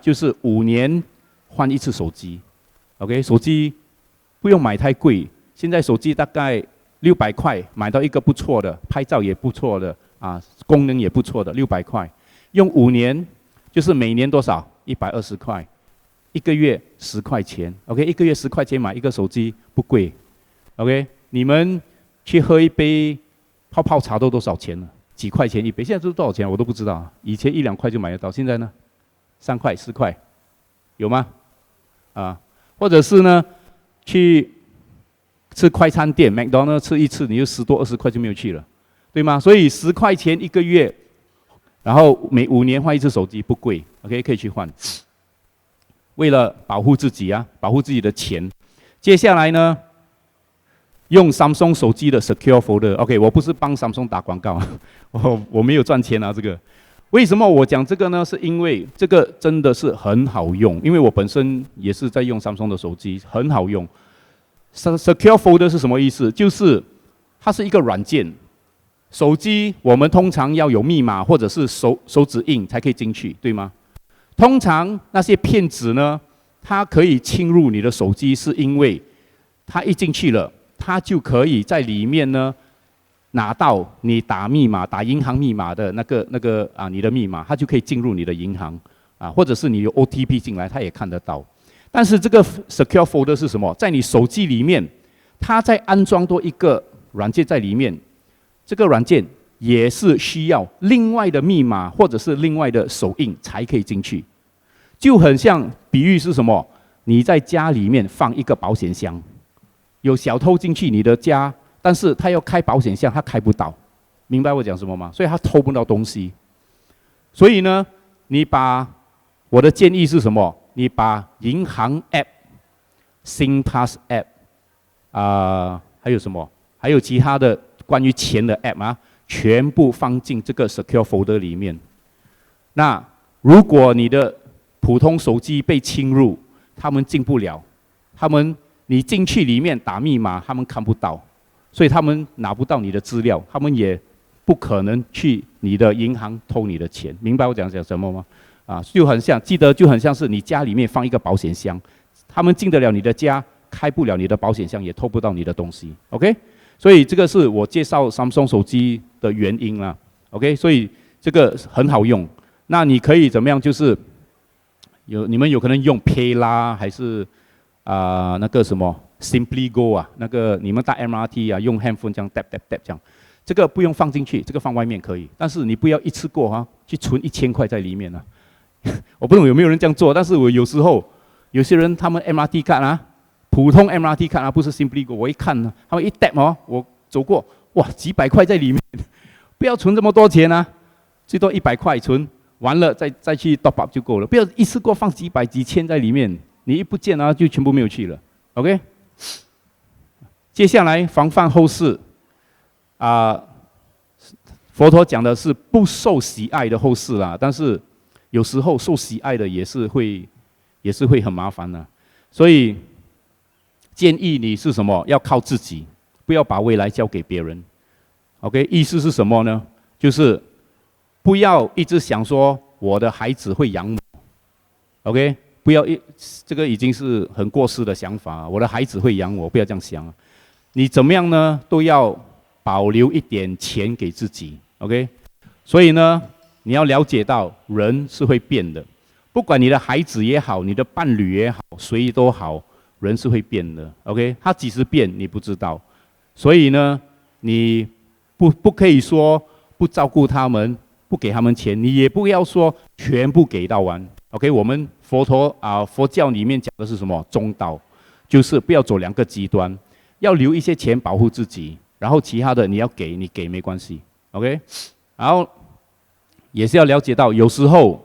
就是5年换一次手机。OK， 手机不用买太贵，现在手机大概600块买到一个不错的，拍照也不错的功能也不错的，600块，用5年，就是每年多少？120块，一个月10块钱。OK， 一个月10块钱买一个手机不贵。OK， 你们去喝一杯泡泡茶都多少钱了？几块钱一杯？现在是多少钱我都不知道。以前1-2块就买得到，现在呢？3块、4块，有吗？或者是呢，去吃快餐店 ，McDonald's 吃一次你就10多20块就没有去了，对吗？所以10块钱一个月，然后每5年换一次手机不贵 ，OK， 可以去换。为了保护自己保护自己的钱，接下来呢，用 Samsung 手机的 Secure Folder。OK， 我不是帮 Samsung 打广告我没有赚钱这个。为什么我讲这个呢？是因为这个真的是很好用，因为我本身也是在用 Samsung 的手机，很好用。Secure Folder 是什么意思？就是它是一个软件，手机我们通常要有密码或者是手指印才可以进去，对吗？通常那些骗子呢，他可以侵入你的手机，是因为他一进去了，他就可以在里面呢拿到你打密码、打银行密码的那个你的密码，他就可以进入你的银行或者是你有 OTP 进来，他也看得到。但是这个 Secure Folder 是什么？在你手机里面，它再安装多一个软件在里面，这个软件也是需要另外的密码或者是另外的手印才可以进去。就很像比喻是什么？你在家里面放一个保险箱，有小偷进去你的家，但是他要开保险箱，他开不到，明白我讲什么吗？所以他偷不到东西。所以呢，我的建议是什么？你把银行 App、SingPass App 还有什么？还有其他的关于钱的 app 啊，全部放进这个 secure folder 里面。那如果你的普通手机被侵入，他们进不了，你进去里面打密码，他们看不到，所以他们拿不到你的资料，他们也不可能去你的银行偷你的钱，明白我讲什么吗？就很像，记得就很像是你家里面放一个保险箱，他们进得了你的家，开不了你的保险箱，也偷不到你的东西。OK， 所以这个是我介绍 Samsung 手机的原因啦。OK， 所以这个很好用。那你可以怎么样？就是你们有可能用 Pay 啦，还是那个什么 Simply Go 啊，那个你们搭 MRT 啊，用 handphone 这样 tap tap tap 这样，这个不用放进去，这个放外面可以，但是你不要一次过去存1000块在里面啊。我不懂有没有人这样做，但是我有时候有些人他们 MRT 卡普通 MRT 卡不是 Simply Go， 我一看他们一 tap 我走过，哇，几百块在里面，不要存这么多钱最多100块存。完了再去 top up 就够了，不要一次过放几百几千在里面，你一不见就全部没有去了。OK， 接下来防范后事佛陀讲的是不受喜爱的后事啦，但是有时候受喜爱的也是会很麻烦的，所以建议你是什么？要靠自己，不要把未来交给别人。OK， 意思是什么呢？就是不要一直想说我的孩子会养我 ，OK？ 不要这个已经是很过时的想法，我的孩子会养我，不要这样想。你怎么样呢？都要保留一点钱给自己 ，OK？ 所以呢，你要了解到人是会变的，不管你的孩子也好，你的伴侣也好，谁都好，人是会变的 ，OK？ 他几时变你不知道，所以呢，你不可以说不照顾他们。不给他们钱，你也不要说全部给到完。OK， 我们佛教里面讲的是什么？中道，就是不要走2个极端，要留一些钱保护自己，然后其他的你要给，你给没关系。OK， 然后也是要了解到，有时候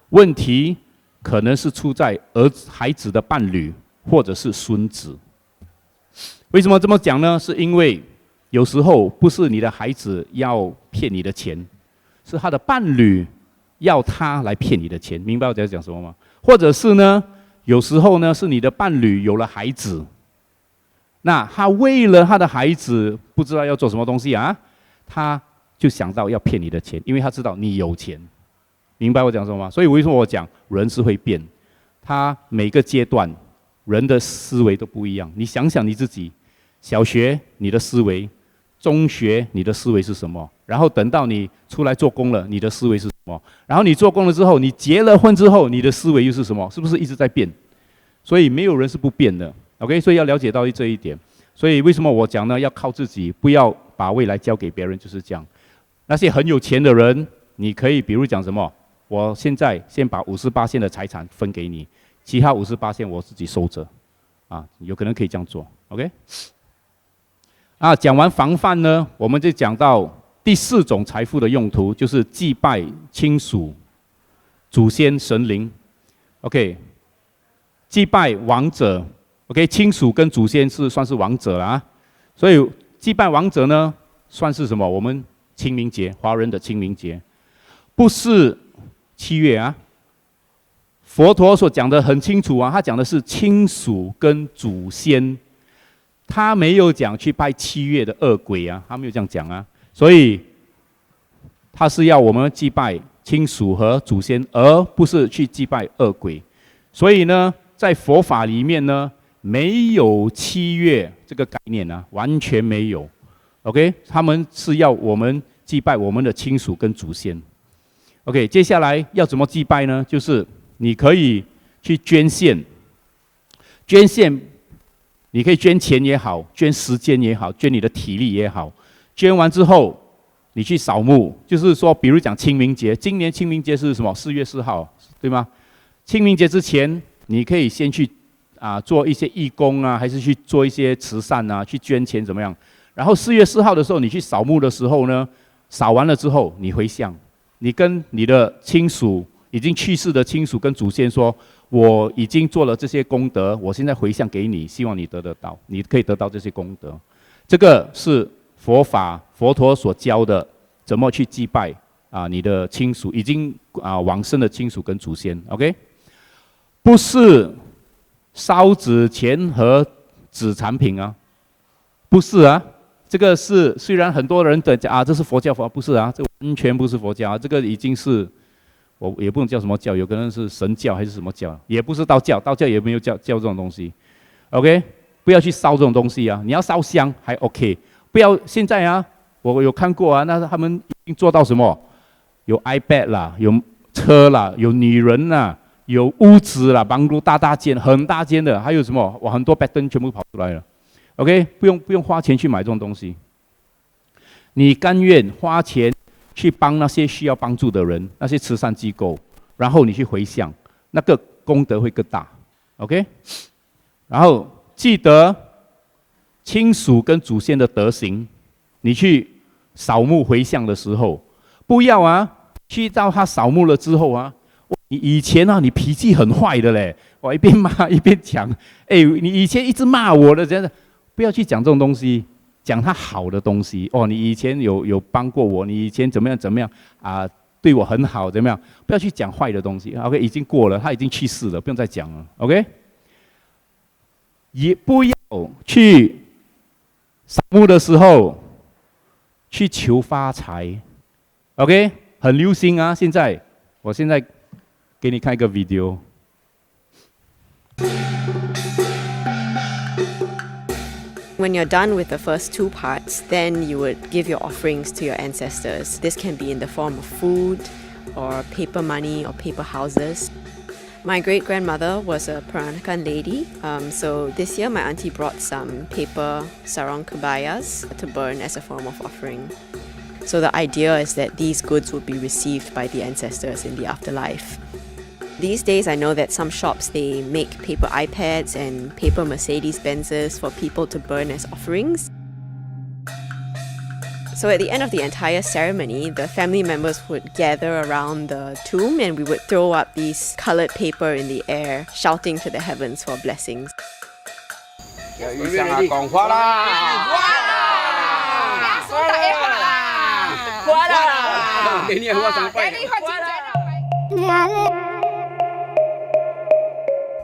问题可能是出在孩子的伴侣或者是孙子。为什么这么讲呢？是因为有时候不是你的孩子要骗你的钱。是他的伴侣要他来骗你的钱，明白我在讲什么吗？或者是呢，有时候呢是你的伴侣有了孩子，那他为了他的孩子不知道要做什么东西他就想到要骗你的钱，因为他知道你有钱，明白我讲什么吗？所以为什么我讲人是会变，他每个阶段人的思维都不一样。你想想你自己，小学你的思维，中学你的思维是什么？然后等到你出来做工了，你的思维是什么？然后你做工了之后，你结了婚之后，你的思维又是什么？是不是一直在变？所以没有人是不变的 ，OK？ 所以要了解到这一点。所以为什么我讲呢？要靠自己，不要把未来交给别人，就是这样。那些很有钱的人，你可以比如讲什么？我现在先把58%的财产分给你，其他58%我自己收着，有可能可以这样做 ，OK？ 讲完防范呢，我们就讲到第4种财富的用途，就是祭拜亲属、祖先、神灵 ，OK？ 祭拜亡者 ，OK？ 亲属跟祖先算是亡者啦，所以祭拜亡者呢，算是什么？我们清明节，华人的清明节，不是7月佛陀所讲的很清楚他讲的是亲属跟祖先，他没有讲去拜7月的恶鬼他没有这样讲所以他是要我们祭拜亲属和祖先，而不是去祭拜恶鬼。所以呢，在佛法里面呢，没有7月这个概念完全没有。OK， 他们是要我们祭拜我们的亲属跟祖先。OK， 接下来要怎么祭拜呢？就是你可以去捐献，你可以捐钱也好，捐时间也好，捐你的体力也好。捐完之后，你去扫墓，就是说，比如讲清明节，今年清明节是什么？4月4号，对吗？清明节之前，你可以先去做一些义工还是去做一些慈善去捐钱怎么样？然后4月4号的时候，你去扫墓的时候呢，扫完了之后，你回向，你跟你的亲属已经去世的亲属跟祖先说，我已经做了这些功德，我现在回向给你，希望你得得到，你可以得到这些功德。这个是佛法佛陀所教的，怎么去祭拜你的亲属，已经往生的亲属跟祖先 ，OK？ 不是烧纸钱和纸产品啊，不是啊。这个是虽然很多人的讲这是佛教，不是啊，这完全不是佛教啊，这个已经是我也不能叫什么教，有可能是神教还是什么教，也不是道教，道教也没有教这种东西 ，OK？ 不要去烧这种东西啊，你要烧香还 OK， 不要现在啊，我有看过啊，那他们已经做到什么？有 iPad 啦，有车啦，有女人啦，有屋子啦，房屋大间很大间的，还有什么？哇，很多 pattern 全部跑出来了。OK， 不用花钱去买这种东西，你甘愿花钱去帮那些需要帮助的人，那些慈善机构，然后你去回向，那个功德会更大。OK， 然后记得亲属跟祖先的德行，你去扫墓回向的时候，不要去到他扫墓了之后你以前你脾气很坏的嘞，我一边骂一边讲，你以前一直骂我的，这样的。不要去讲这种东西，讲他好的东西。你以前有帮过我，你以前怎么样对我很好，怎么样？不要去讲坏的东西。OK， 已经过了，他已经去世了，不用再讲了。OK， 也不要去扫墓的时候去求发财。OK， 很流行啊，我现在给你看一个 video。When you're done with the first two parts, then you would give your offerings to your ancestors. This can be in the form of food, or paper money, or paper houses. My great-grandmother was a Peranakan lady, so this year my auntie brought some paper sarong kebayas to burn as a form of offering. So the idea is that these goods would be received by the ancestors in the afterlife. These days, I know that some shops, they make paper iPads and paper Mercedes-Benzes for people to burn as offerings. So at the end of the entire ceremony, the family members would gather around the tomb and we would throw up these colored paper in the air, shouting to the heavens for blessings.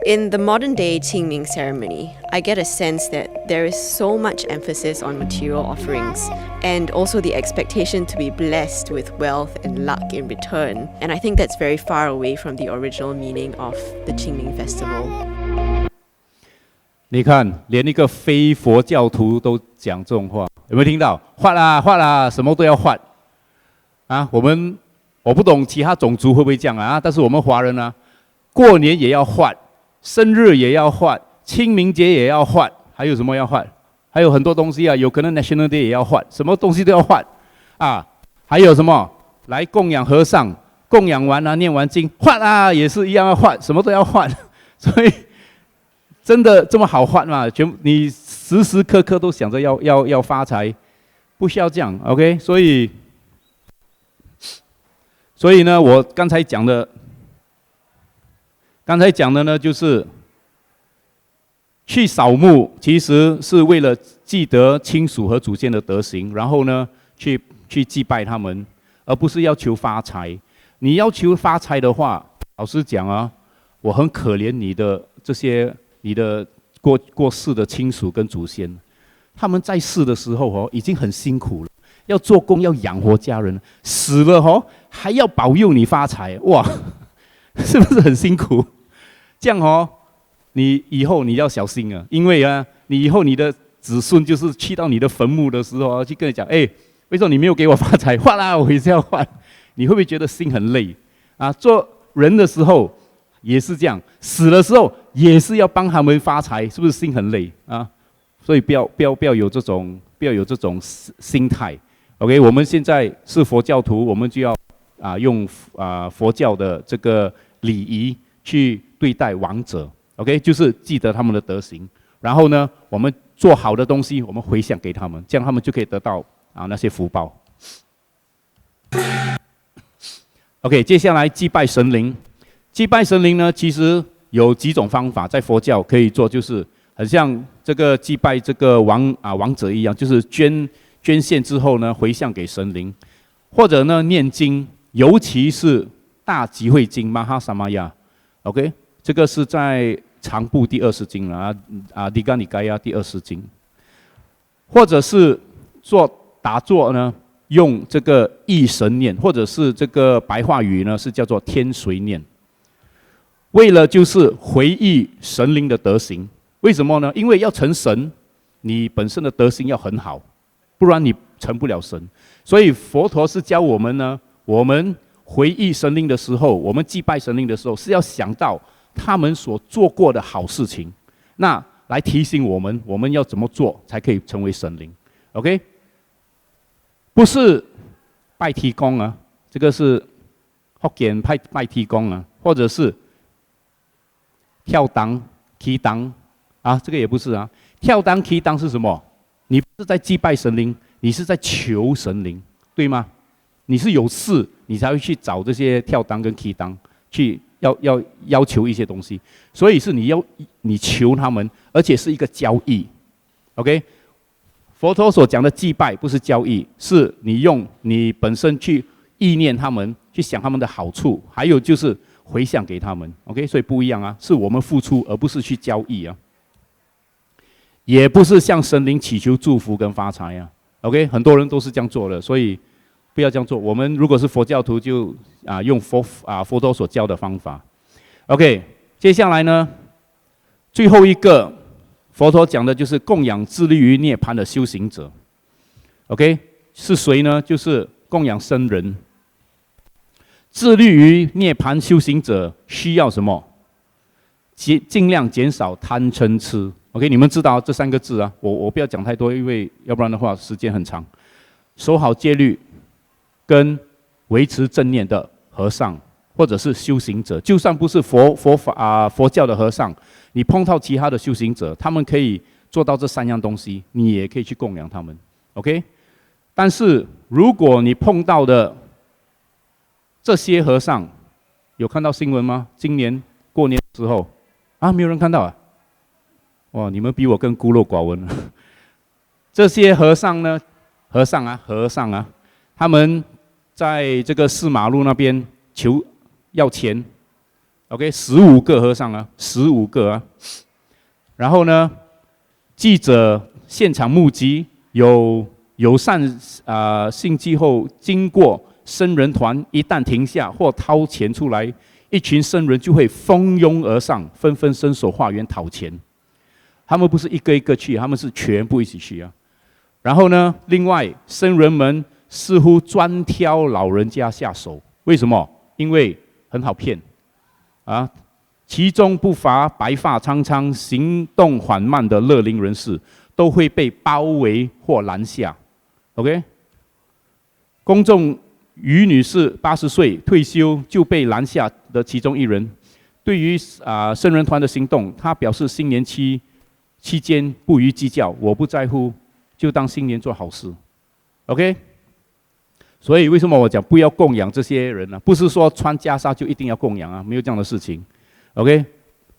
In the modern-day Qingming ceremony, I get a sense that there is so much emphasis on material offerings and also the expectation to be blessed with wealth and luck in return. And I think that's very far away from the original meaning of the Qingming festival. 你看，连一个非佛教徒都讲这种话，有没有听到？换啦，什么都要换我不懂其他种族会不会这样但是我们华人过年也要换。生日也要换，清明节也要换，还有什么要换？还有很多东西有可能 National Day 也要换，什么东西都要换还有什么来供养和尚，供养完念完经换也是一样要换，什么都要换。所以真的这么好换吗？你时时刻刻都想着要发财，不需要这样 OK？ 所以呢，我刚才讲的呢，就是去扫墓，其实是为了记得亲属和祖先的德行，然后呢，去祭拜他们，而不是要求发财。你要求发财的话，老实讲我很可怜你的过世的亲属跟祖先，他们在世的时候已经很辛苦了，要做工，要养活家人，死了还要保佑你发财，哇，是不是很辛苦？这样你以后你要小心因为你以后你的子孙就是去到你的坟墓的时候去跟你讲，为什么你没有给我发财？换啦，我也是要换。你会不会觉得心很累做人的时候也是这样，死的时候也是要帮他们发财，是不是心很累所以不要有这种心态。OK， 我们现在是佛教徒，我们就要用佛教的这个礼仪去对待亡者 ，OK， 就是记得他们的德行，然后呢，我们做好的东西，我们回向给他们，这样他们就可以得到那些福报。OK， 接下来祭拜神灵。祭拜神灵呢，其实有几种方法，在佛教可以做，就是很像这个祭拜这个王者一样，就是捐献之后呢，回向给神灵，或者呢念经，尤其是大集会经玛哈萨玛亚 ，OK， 这个是在长部第20经迪伽尼盖亚第20经，或者是打坐呢，用这个意神念，或者是这个白话语呢是叫做天随念，为了就是回忆神灵的德行。为什么呢？因为要成神，你本身的德行要很好，不然你成不了神。所以佛陀是教我们呢，我们回忆神灵的时候，我们祭拜神灵的时候，是要想到他们所做过的好事情，那来提醒我们，我们要怎么做才可以成为神灵 ？OK， 不是拜天公啊，这个是福建拜天公啊，或者是跳档、起档啊，这个也不是啊。跳档、起档是什么？你不是在祭拜神灵，你是在求神灵，对吗？你是有事，你才会去找这些跳档跟起档去要求一些东西，所以是你求他们，而且是一个交易 ，OK？ 佛陀所讲的祭拜不是交易，是你用你本身去意念他们，去想他们的好处，还有就是回向给他们 ，OK？ 所以不一样啊，是我们付出，而不是去交易啊，也不是向神灵祈求祝福跟发财啊 ，OK？ 很多人都是这样做的，所以不要这样做。我们如果是佛教徒，就用佛陀所教的方法。OK， 接下来呢，最后一个佛陀讲的就是供养致力于涅槃的修行者。OK， 是谁呢？就是供养僧人。致力于涅槃修行者需要什么？尽量减少贪嗔痴。OK， 你们知道这3个字啊，我不要讲太多，因为要不然的话时间很长。守好戒律跟维持正念的和尚，或者是修行者，就算不是佛教的和尚，你碰到其他的修行者，他们可以做到这3样东西，你也可以去供养他们 ，OK？ 但是如果你碰到的这些和尚，有看到新闻吗？今年过年的时候啊，没有人看到啊！哇，你们比我更孤陋寡闻了。这些和尚呢，和尚啊，他们在这个四马路那边要钱 ，OK， 15个和尚啊，15个啊。然后呢，记者现场目击有友善信迹后，经过僧人团一旦停下或掏钱出来，一群僧人就会蜂拥而上，纷纷伸手化缘讨钱。他们不是一个一个去，他们是全部一起去啊。然后呢，另外僧人们似乎专挑老人家下手，为什么？因为很好骗啊。其中不乏白发苍苍、行动缓慢的乐龄人士，都会被包围或拦下。OK， 公众于女士80岁退休就被拦下的其中一人，对于僧人团的行动，他表示新年期间不予计较，我不在乎，就当新年做好事。OK， 所以为什么我讲不要供养这些人呢？不是说穿袈裟就一定要供养啊，没有这样的事情。OK，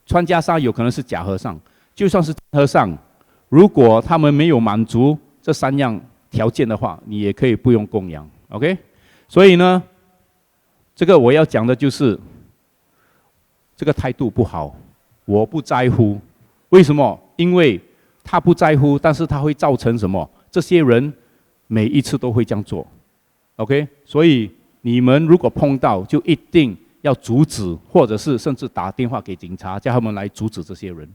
穿袈裟有可能是假和尚，就算是和尚，如果他们没有满足这3样条件的话，你也可以不用供养。OK， 所以呢，这个我要讲的就是这个态度不好，我不在乎。为什么？因为他不在乎，但是他会造成什么？这些人每一次都会这样做 ，OK？ 所以你们如果碰到，就一定要阻止，或者是甚至打电话给警察，叫他们来阻止这些人。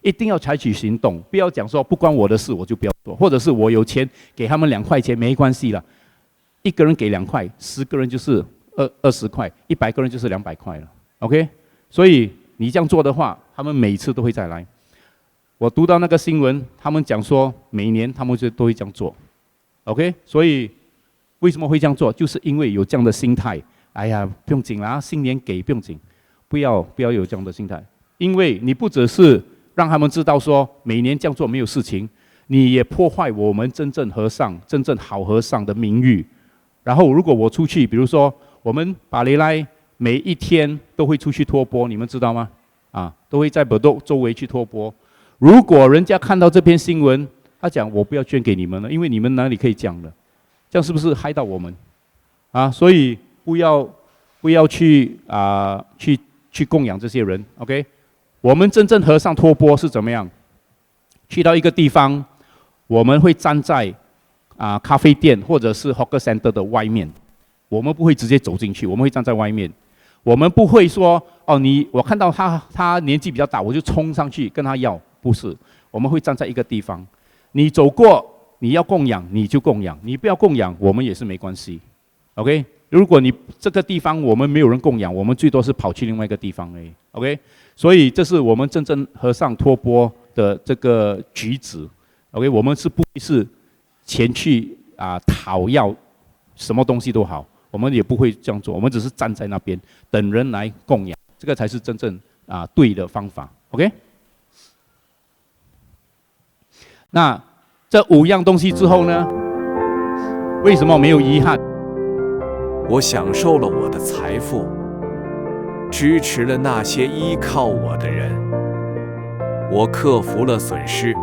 一定要采取行动，不要讲说不关我的事，我就不要做，或者是我有钱给他们2块钱没关系了，一个人给2块，10个人就是20块，100个人就是200块了 ，OK？ 所以你这样做的话，他们每次都会再来。我读到那个新闻，他们讲说每年他们都会这样做 ，OK？ 所以为什么会这样做？就是因为有这样的心态。哎呀，不用紧啦，新年给不用紧，不要有这样的心态，因为你不只是让他们知道说每年这样做没有事情，你也破坏我们真正好和尚的名誉。然后如果我出去，比如说我们巴雷莱每一天都会出去托钵，你们知道吗？都会在伯多周围去托钵。如果人家看到这篇新闻，他讲我不要捐给你们了，因为你们哪里可以讲了？这样是不是害到我们？所以不要去去供养这些人 ，OK？ 我们真正和尚托钵是怎么样？去到一个地方，我们会站在咖啡店或者是 hawker center 的外面，我们不会直接走进去，我们会站在外面。我们不会说我看到他年纪比较大，我就冲上去跟他要，不是，我们会站在一个地方，你走过，你要供养你就供养，你不要供养我们也是没关系 ，OK？ 如果你这个地方我们没有人供养，我们最多是跑去另外一个地方而已 ，OK？ 所以这是我们真正和尚托钵的这个举止 ，OK？ 我们是不是前去讨要什么东西都好，我们也不会这样做，我们只是站在那边等人来供养，这个才是真正对的方法 ，OK？ 那这5样东西之后呢？为什么没有遗憾？我享受了我的财富，支持了那些依靠我的人，我克服了损失，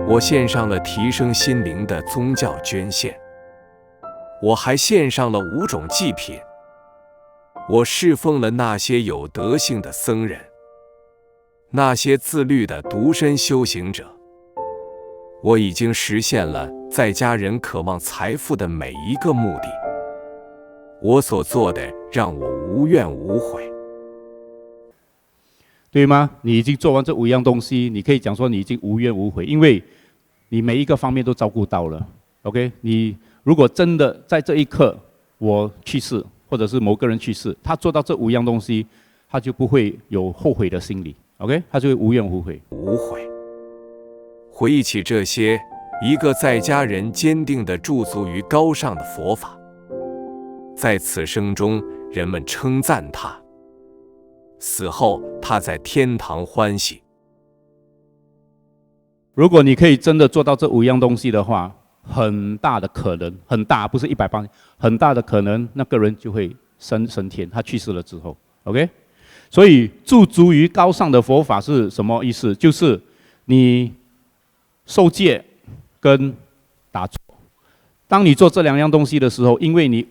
我献上了提升心灵的宗教捐献，我还献上了5种祭品，我侍奉了那些有德性的僧人，那些自律的独身修行者。我已经实现了在家人渴望财富的每一个目的。我所做的让我无怨无悔，对吗？你已经做完这5样东西，你可以讲说你已经无怨无悔，因为你每一个方面都照顾到了。OK， 你如果真的在这一刻我去世，或者是某个人去世，他做到这5样东西，他就不会有后悔的心理。OK， 他就会无怨无悔。回忆起这些，一个在家人坚定地驻足于高尚的佛法。在此生中，人们称赞他；死后，他在天堂欢喜。如果你可以真的做到这5样东西的话，很大的可能，很大，不是100%，很大的可能，那个人就会升天。他去世了之后 ，OK？ 所以驻足于高尚的佛法是什么意思？就是你受戒跟打坐。当你做这2样东西的时候，因为你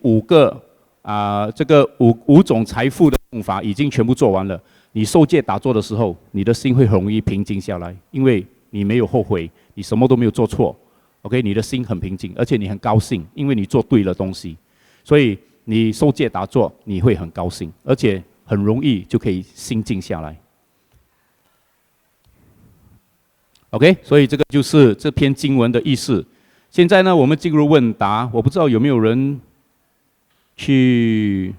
这个五种财富的用法已经全部做完了，你受戒打坐的时候，你的心会很容易平静下来，因为你没有后悔，你什么都没有做错 ，OK？ 你的心很平静，而且你很高兴，因为你做对了东西，所以你受戒打坐，你会很高兴，而且很容易就可以心静下来。OK， 所以这个就是这篇经文的意思。现在呢，我们进入问答。我不知道有没有人去，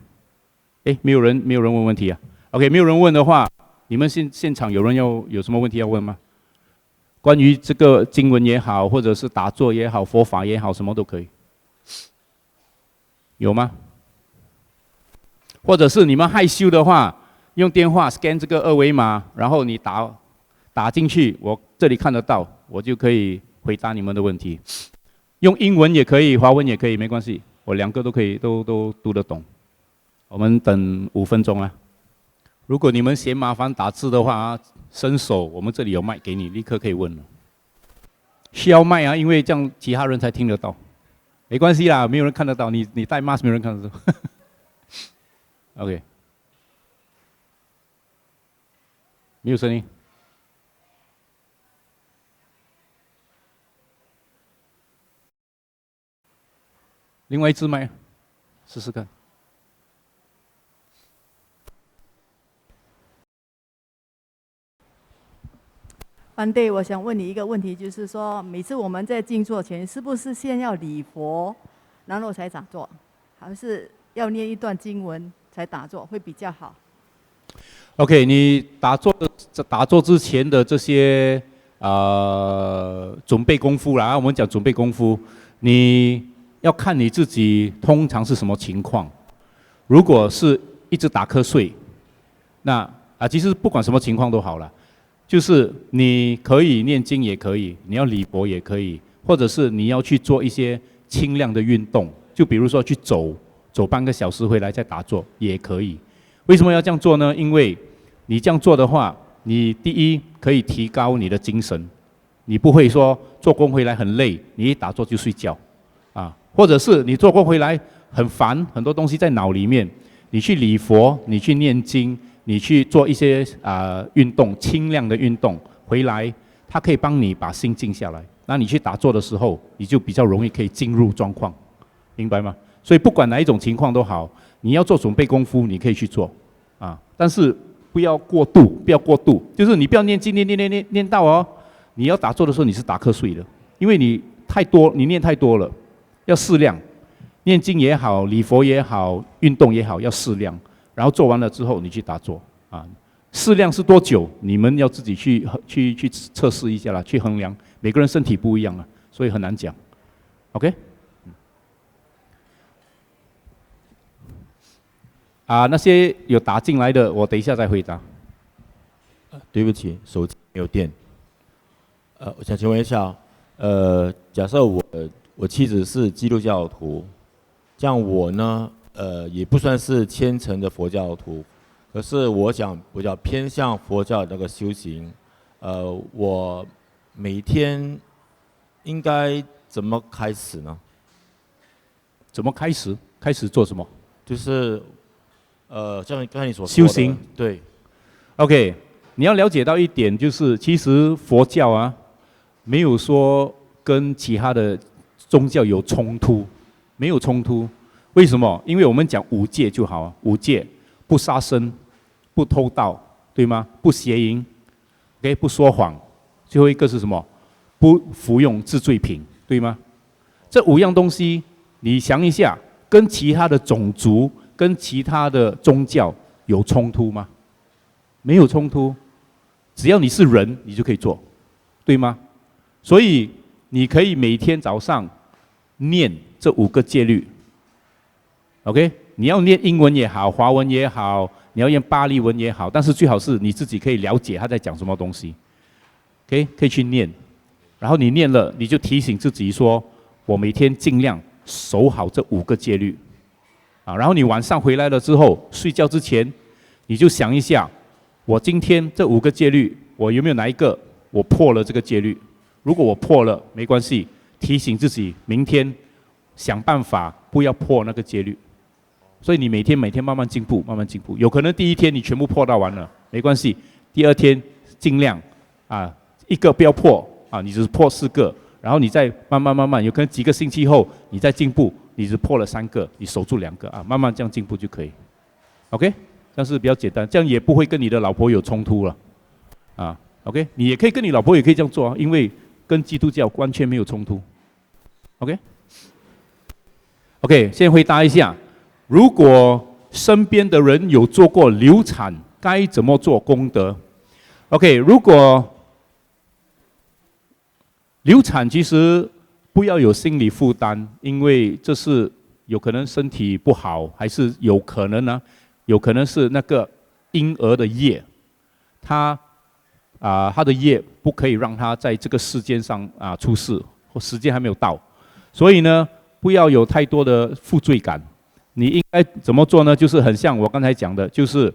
没有人问问题啊。OK， 没有人问的话，你们现场有人有什么问题要问吗？关于这个经文也好，或者是打坐也好，佛法也好，什么都可以。有吗？或者是你们害羞的话，用电话 scan 这个2维码，然后你打进去，我这里看得到，我就可以回答你们的问题。用英文也可以，华文也可以，没关系，我2个都可以，都读得懂。我们等5分钟啊。如果你们嫌麻烦打字的话，伸手，我们这里有麦给你，立刻可以问了。需要麦啊，因为这样其他人才听得到。没关系啦，没有人看得到，你戴 mask 没有人看得到。OK， 没有声音。另外一支麦，试试看。安队，我想问你一个问题，就是说，每次我们在静坐前，是不是先要礼佛，然后才打坐，还是要念一段经文才打坐会比较好 ？OK， 你打坐之前的这些准备功夫啦，我们讲准备功夫，你要看你自己通常是什么情况。如果是一直打瞌睡，那其实不管什么情况都好了，就是你可以念经也可以，你要礼佛也可以，或者是你要去做一些轻量的运动，就比如说去走走半个小时回来再打坐也可以。为什么要这样做呢？因为你这样做的话，你第一可以提高你的精神，你不会说做工回来很累，你一打坐就睡觉，或者是你做工回来很烦，很多东西在脑里面，你去礼佛，你去念经，你去做一些运动，轻量的运动，回来它可以帮你把心静下来。那你去打坐的时候，你就比较容易可以进入状况，明白吗？所以不管哪一种情况都好，你要做准备功夫，你可以去做，但是不要过度，不要过度，就是你不要念经念到哦，你要打坐的时候你是打瞌睡的，因为你太多，你念太多了，要适量。念经也好，礼佛也好，运动也好，要适量。然后做完了之后，你去打坐适量是多久？你们要自己去测试一下啦，去衡量。每个人身体不一样所以很难讲。OK？ 那些有打进来的，我等一下再回答。对不起，手机没有电。我想请问一下，假设我妻子是基督教徒，这样我呢，也不算是虔诚的佛教徒，可是我想比较偏向佛教的那个修行，我每天应该怎么开始呢？怎么开始？开始做什么？就是像刚才你所说的修行。对。OK， 你要了解到一点，就是其实佛教没有说跟其他的宗教有冲突，没有冲突。为什么？因为我们讲五戒就好五戒：不杀生，不偷盗，对吗？不邪淫 ，OK， 不说谎。最后一个是什么？不服用治罪品，对吗？这5样东西，你想一下，跟其他的种族、跟其他的宗教有冲突吗？没有冲突，只要你是人，你就可以做，对吗？所以你可以每天早上念这5个戒律 ，OK？ 你要念英文也好，华文也好，你要念巴利文也好，但是最好是你自己可以了解他在讲什么东西 ，OK？ 可以去念，然后你念了，你就提醒自己说，我每天尽量守好这5个戒律，然后你晚上回来了之后，睡觉之前，你就想一下，我今天这5个戒律，我有没有哪一个我破了这个戒律？如果我破了，没关系，提醒自己明天想办法不要破那个戒律。所以你每天慢慢进步，慢慢进步。有可能第1天你全部破到完了，没关系，第2天尽量1个不要破你只是破4个，然后你再慢慢，有可能几个星期后你再进步，你只破了3个，你守住2个慢慢这样进步就可以。OK， 这样是比较简单，这样也不会跟你的老婆有冲突了OK， 你也可以跟你老婆也可以这样做因为跟基督教完全没有冲突。OK， 先回答一下，如果身边的人有做过流产，该怎么做功德 ？OK， 如果流产其实不要有心理负担，因为这是有可能身体不好，还是有可能有可能是那个婴儿的业，他的业不可以让他在这个世间上出世，或时间还没有到，所以呢，不要有太多的负罪感。你应该怎么做呢？就是很像我刚才讲的，就是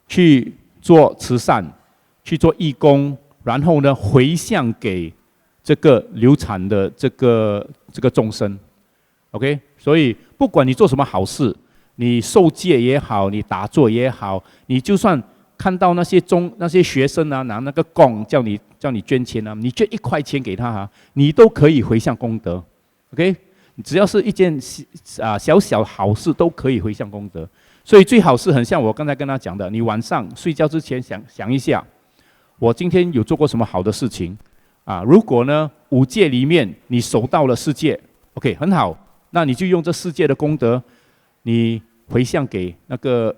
去做慈善，去做义工，然后呢回向给这个流产的这个众生 ，OK？ 所以不管你做什么好事，你受戒也好，你打坐也好，你就算看到那些学生拿那个供叫你捐钱你捐1块钱给他你都可以回向功德 ，OK？ 只要是一件小小好事都可以回向功德，所以最好是很像我刚才跟他讲的，你晚上睡觉之前想一下，我今天有做过什么好的事情如果呢5戒里面你守到了4戒 ，OK， 很好，那你就用这4戒的功德，你回向给那个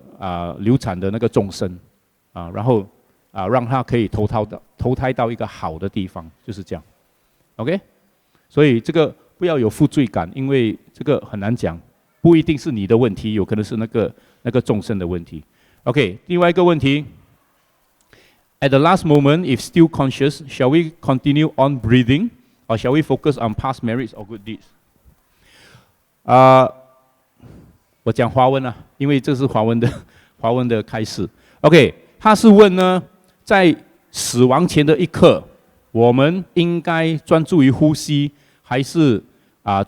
流产的那个众生然后让他可以投胎到一个好的地方，就是这样 ，OK？ 所以这个不要有负罪感，因为这个很难讲，不一定是你的问题，有可能是那个众生的问题。OK， 另外一个问题 ，At the last moment, if still conscious, shall we continue on breathing, or shall we focus on past merits or good deeds？我讲华文啊，因为这是华文的开始。OK， 他是问呢，在死亡前的一刻，我们应该专注于呼吸，还是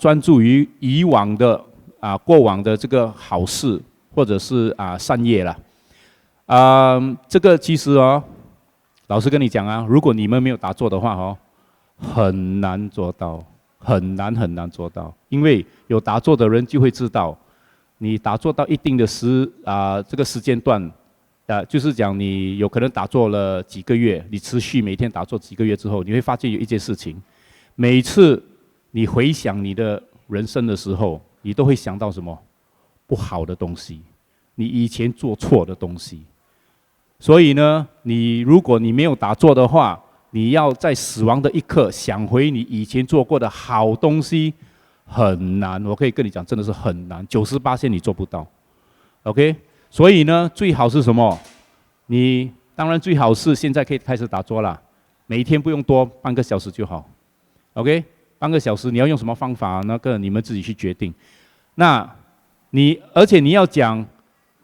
专注于以往的过往的这个好事，或者是善业啦？这个其实老实跟你讲如果你们没有打坐的话很难做到，很难做到，因为有打坐的人就会知道，你打坐到一定的这个时间段，就是讲你有可能打坐了几个月，你持续每天打坐几个月之后，你会发现有一件事情，每次你回想你的人生的时候，你都会想到什么不好的东西，你以前做错的东西。所以呢，如果你没有打坐的话，你要在死亡的一刻想回你以前做过的好东西，很难。我可以跟你讲，真的是很难，90%你做不到。OK， 所以呢，最好是什么？你当然最好是现在可以开始打坐啦，每天不用多，半个小时就好。OK， 半个小时，你要用什么方法？那个你们自己去决定。而且你要讲，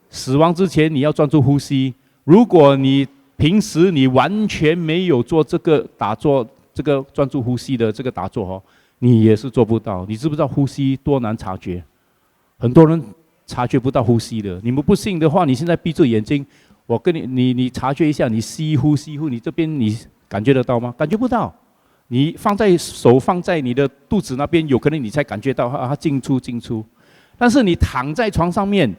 死亡之前你要专注呼吸。如果你平时你完全没有做这个打坐，这个专注呼吸的这个打坐你也是做不到。你知不知道呼吸多难察觉？很多人察觉不到呼吸的。你们不信的话，你现在闭着眼睛，我跟你察觉一下，你吸呼，你这边你感觉得到吗？感觉不到。你手放在你的肚子那边，有可能你才感觉到它进出。但是你躺在床上面，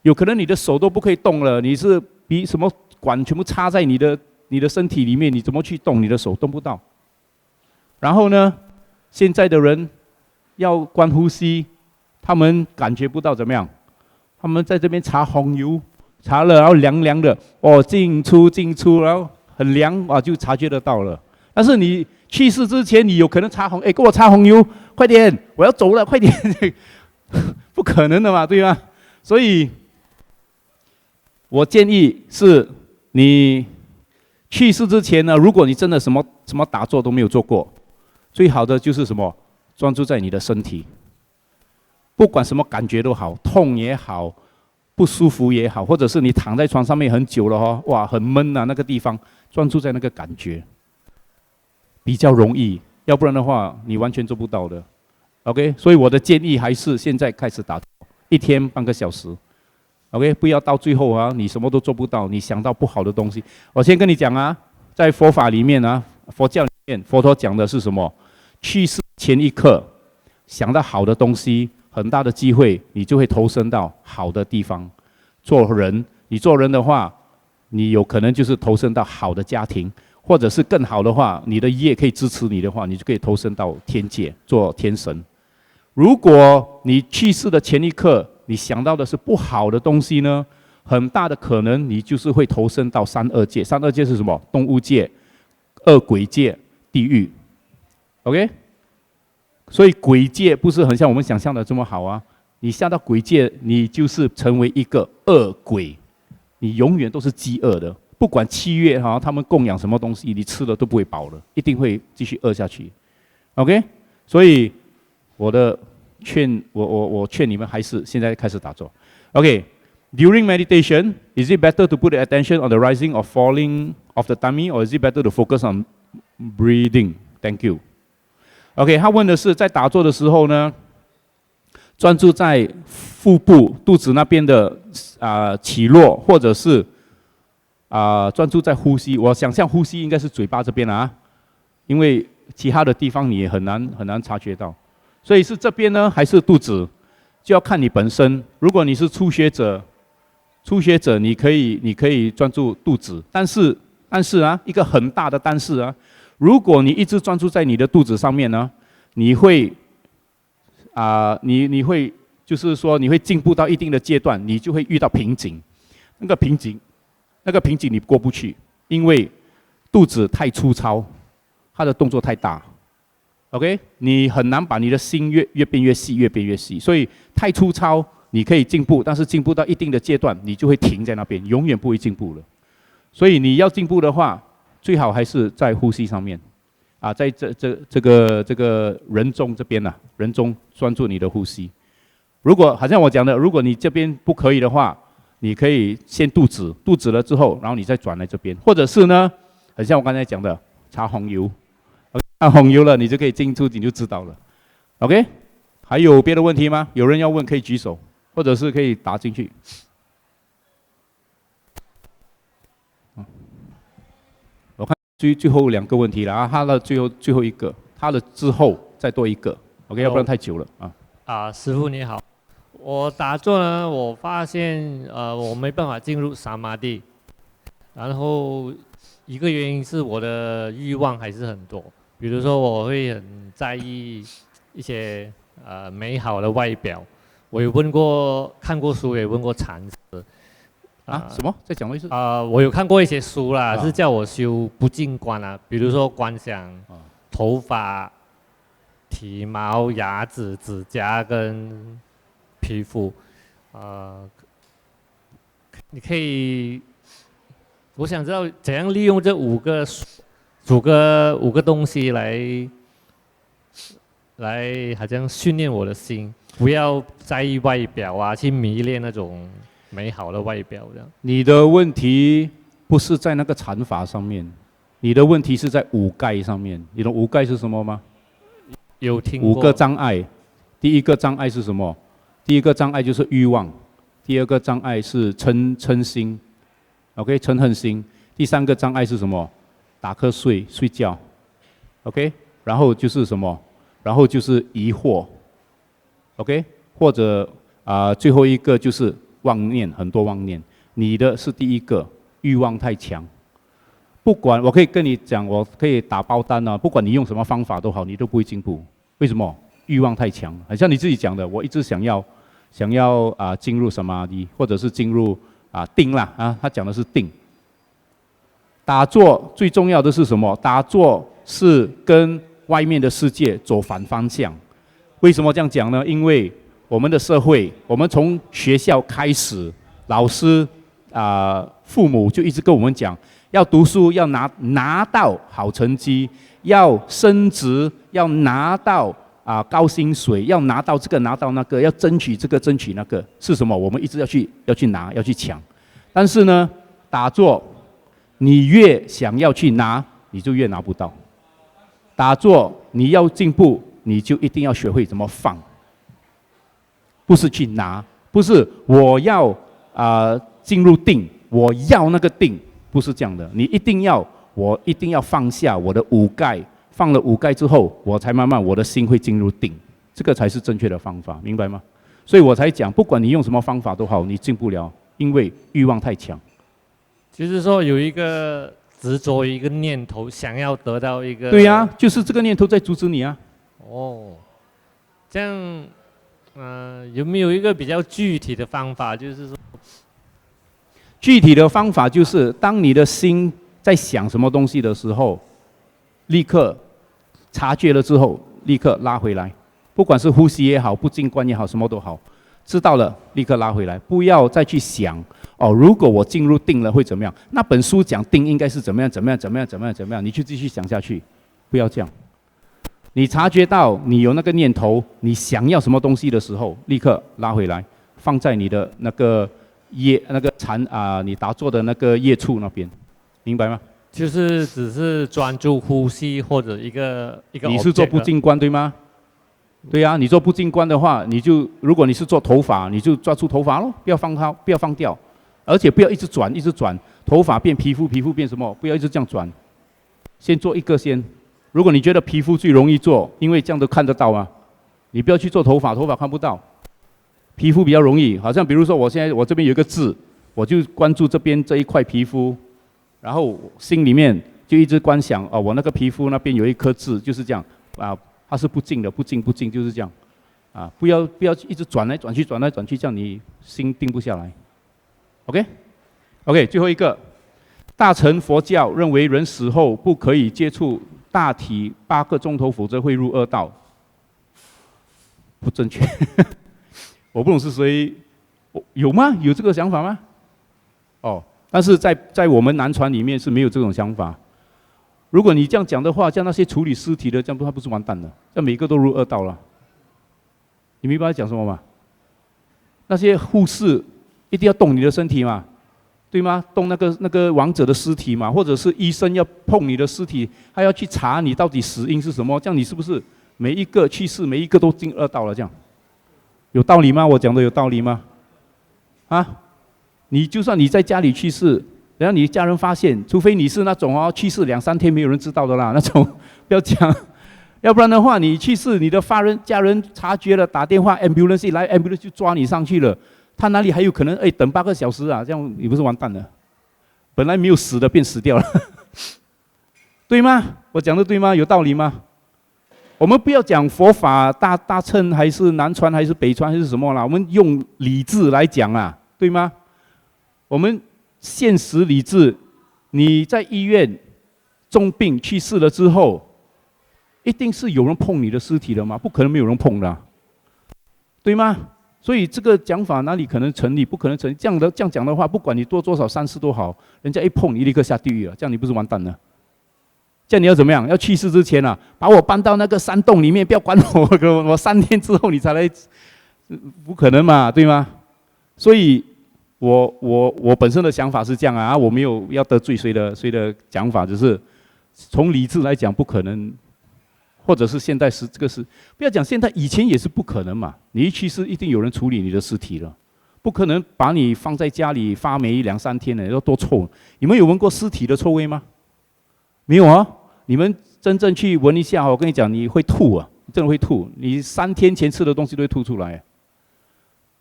有可能你的手都不可以动了，你是比什么管全部插在你的身体里面，你怎么去动？你的手动不到。然后呢，现在的人要观呼吸，他们感觉不到怎么样？他们在这边擦红油，擦了然后凉凉的，进出，然后很凉就察觉得到了。但是你去世之前，你有可能擦红，给我擦红油，快点，我要走了，快点，不可能的嘛，对吧？所以我建议是，你去世之前呢，如果你真的什么打坐都没有做过，最好的就是什么，专注在你的身体，不管什么感觉都好，痛也好，不舒服也好，或者是你躺在床上面很久了很闷那个地方，专注在那个感觉，比较容易，要不然的话你完全做不到的。OK， 所以我的建议还是现在开始打坐，一天半个小时。OK， 不要到最后你什么都做不到，你想到不好的东西。我先跟你讲在佛法里面佛教里面，佛陀讲的是什么？去世前一刻想到好的东西，很大的机会你就会投身到好的地方。你做人的话，你有可能就是投身到好的家庭，或者是更好的话，你的业可以支持你的话，你就可以投身到天界做天神。如果你去世的前一刻，你想到的是不好的东西呢，很大的可能你就是会投身到三恶界。三恶界是什么？动物界、恶鬼界、地狱。OK， 所以鬼界不是很像我们想象的这么好你下到鬼界，你就是成为一个恶鬼，你永远都是饥饿的。不管7月他们供养什么东西，你吃了都不会饱了，一定会继续饿下去。OK， 所以我劝你们还是现在开始打坐。OK，during meditation, is it better to put the attention on the rising or falling of the tummy, or is it better to focus on breathing? Thank you. OK， 他问的是在打坐的时候呢，专注在腹部、肚子那边的起落，或者是专注在呼吸。我想象呼吸应该是嘴巴这边因为其他的地方你也很难察觉到。所以是这边呢，还是肚子，就要看你本身。如果你是初学者，你可以专注肚子，但是一个很大的但是如果你一直专注在你的肚子上面呢，你会就是说你会进步到一定的阶段，你就会遇到瓶颈。那个瓶颈你过不去，因为肚子太粗糙，它的动作太大。OK， 你很难把你的心越变越细，所以太粗糙你可以进步，但是进步到一定的阶段，你就会停在那边，永远不会进步了。所以你要进步的话，最好还是在呼吸上面在这个人中这边人中专注你的呼吸。如果好像我讲的，如果你这边不可以的话，你可以先肚子，肚子了之后，然后你再转来这边，或者是呢，很像我刚才讲的，擦红油，擦红油了，你就可以进出，你就知道了。OK， 还有别的问题吗？有人要问可以举手，或者是可以打进去。我看最后2个问题了啊，他的最后一个，他的之后再多一个 ，OK， 要不然太久了啊。师傅你好，我打坐呢，我发现我没办法进入萨玛地，然后一个原因是我的欲望还是很多，比如说我会很在意一些美好的外表，我有看过书，也问过禅师。什么？再讲一次。我有看过一些书啦，是叫我修不净观啊，比如说观想头发、体毛、牙齿、指甲跟皮肤，你可以，我想知道怎样利用这五个东西来好像训练我的心，不要在意外表啊，去迷恋那种美好的外表这样。你的问题不是在那个禅法上面，你的问题是在五盖上面。你懂五盖是什么吗？有听过。5个障碍，第一个障碍是什么？第一个障碍就是欲望，第二个障碍是嗔心 ，OK， 嗔恨心。第3个障碍是什么？打瞌睡、睡觉 ，OK， 然后就是什么？然后就是疑惑 ，OK， 或者最后一个就是妄念，很多妄念。你的是第一个，欲望太强。不管我可以跟你讲，我可以打包单啊，不管你用什么方法都好，你都不会进步。为什么？欲望太强，很像你自己讲的，我一直想要进入什么的，或者是进入定啦他讲的是定。打坐最重要的是什么？打坐是跟外面的世界走反方向。为什么这样讲呢？因为我们的社会，我们从学校开始，老师父母就一直跟我们讲，要读书，要拿到好成绩，要升职，要拿到高薪水，要拿到这个拿到那个，要争取这个争取那个，是什么？我们一直要去拿，要去抢。但是呢，打坐，你越想要去拿，你就越拿不到。打坐，你要进步，你就一定要学会怎么放，不是去拿，不是我要进入定，我要那个定，不是这样的。我一定要放下我的五盖，放了五盖之后，我才慢慢我的心会进入定，这个才是正确的方法，明白吗？所以我才讲，不管你用什么方法都好，你进不了，因为欲望太强。就是说有一个执着一个念头，想要得到一个。对呀，就是这个念头在阻止你啊。哦，这样，有没有一个比较具体的方法？就是说，具体的方法就是，当你的心在想什么东西的时候，立刻察觉了之后，立刻拉回来，不管是呼吸也好，不净观也好，什么都好，知道了立刻拉回来，不要再去想如果我进入定了会怎么样？那本书讲定应该是怎么样怎么样怎么样怎么样怎么样，你就继续想下去，不要这样。你察觉到你有那个念头，你想要什么东西的时候，立刻拉回来，放在你的那个你打坐的那个业处那边，明白吗？就是只是专注呼吸或者一个。你是做不净观对吗？对呀，你做不净观的话，如果你是做头发，你就抓住头发咯，不要放掉，而且不要一直转，头发变皮肤，皮肤变什么？不要一直这样转，先做一个先。如果你觉得皮肤最容易做，因为这样都看得到啊，你不要去做头发，头发看不到，皮肤比较容易。好像比如说我这边有一个痣，我就关注这边这一块皮肤，然后心里面就一直观想我那个皮肤那边有一颗痣，就是这样它是不净的，不净就是这样不要一直转来转去，这样你心定不下来。OK， 最后一个，大乘佛教认为人死后不可以接触大体8个钟头，否则会入恶道。不正确，我不懂是谁，有吗？有这个想法吗？但是在我们南传里面是没有这种想法。如果你这样讲的话，像那些处理尸体的，这样他不是完蛋了？这样每个都入恶道了。你明白讲什么吗？那些护士一定要动你的身体嘛，对吗？动那个亡者的尸体嘛，或者是医生要碰你的尸体，他要去查你到底死因是什么，这样你是不是每一个去世每一个都进恶道了？这样有道理吗？我讲的有道理吗？啊，你就算你在家里去世，然后你家人发现，除非你是那种去世2、3天没有人知道的啦，那种不要讲。要不然的话，你去世，你的家人察觉了，打电话 ambulance 一来 ，ambulance 就抓你上去了。他哪里还有可能等8个小时啊？这样你不是完蛋了？本来没有死的变死掉了，对吗？我讲的对吗？有道理吗？我们不要讲佛法大乘还是南传还是北传还是什么啦，我们用理智来讲啦，对吗？我们现实理智，你在医院重病去世了之后。一定是有人碰你的尸体的吗？不可能没有人碰的啊，对吗？所以这个讲法哪里可能成立？不可能成立。这样讲的话，不管你多少善事都好，人家一碰你立刻下地狱了，这样你不是完蛋了？这样你要怎么样？要去世之前啊，把我搬到那个山洞里面，不要管我，我3天之后你才来，不可能嘛，对吗？所以我本身的想法是这样啊，我没有要得罪谁的讲法，只是从理智来讲不可能。或者是现在这个是不要讲现在，以前也是不可能嘛。你一去世，一定有人处理你的尸体了，不可能把你放在家里发霉2、3天呢，要多臭！你们有闻过尸体的臭味吗？没有啊！你们真正去闻一下，我跟你讲，你会吐啊，真的会吐。你3天前吃的东西都会吐出来。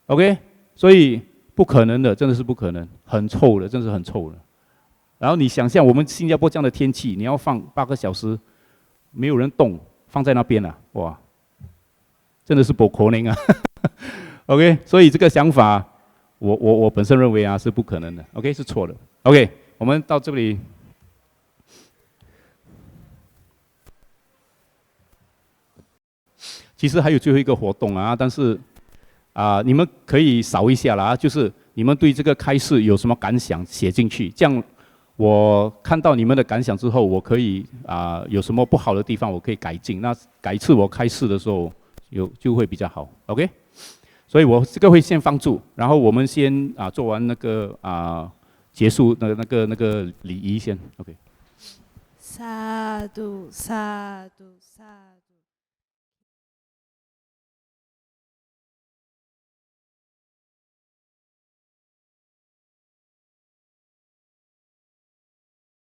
OK， 所以不可能的，真的是不可能，很臭的，真是很臭的。然后你想象我们新加坡这样的天气，你要放8个小时，没有人动。放在那边了，哇，真的是不可能啊！OK， 所以这个想法，我本身认为啊是不可能的 ，OK 是错的。OK， 我们到这里，其实还有最后一个活动啊，但是你们可以扫一下啦，就是你们对这个开示有什么感想写进去，这样。我看到你们的感想之后，我可以有什么不好的地方，我可以改进。那改次我开示的时候就会比较好 ，OK？ 所以我这个会先放住，然后我们先做完那个结束那个礼仪先 ，OK？ 萨度萨度萨度。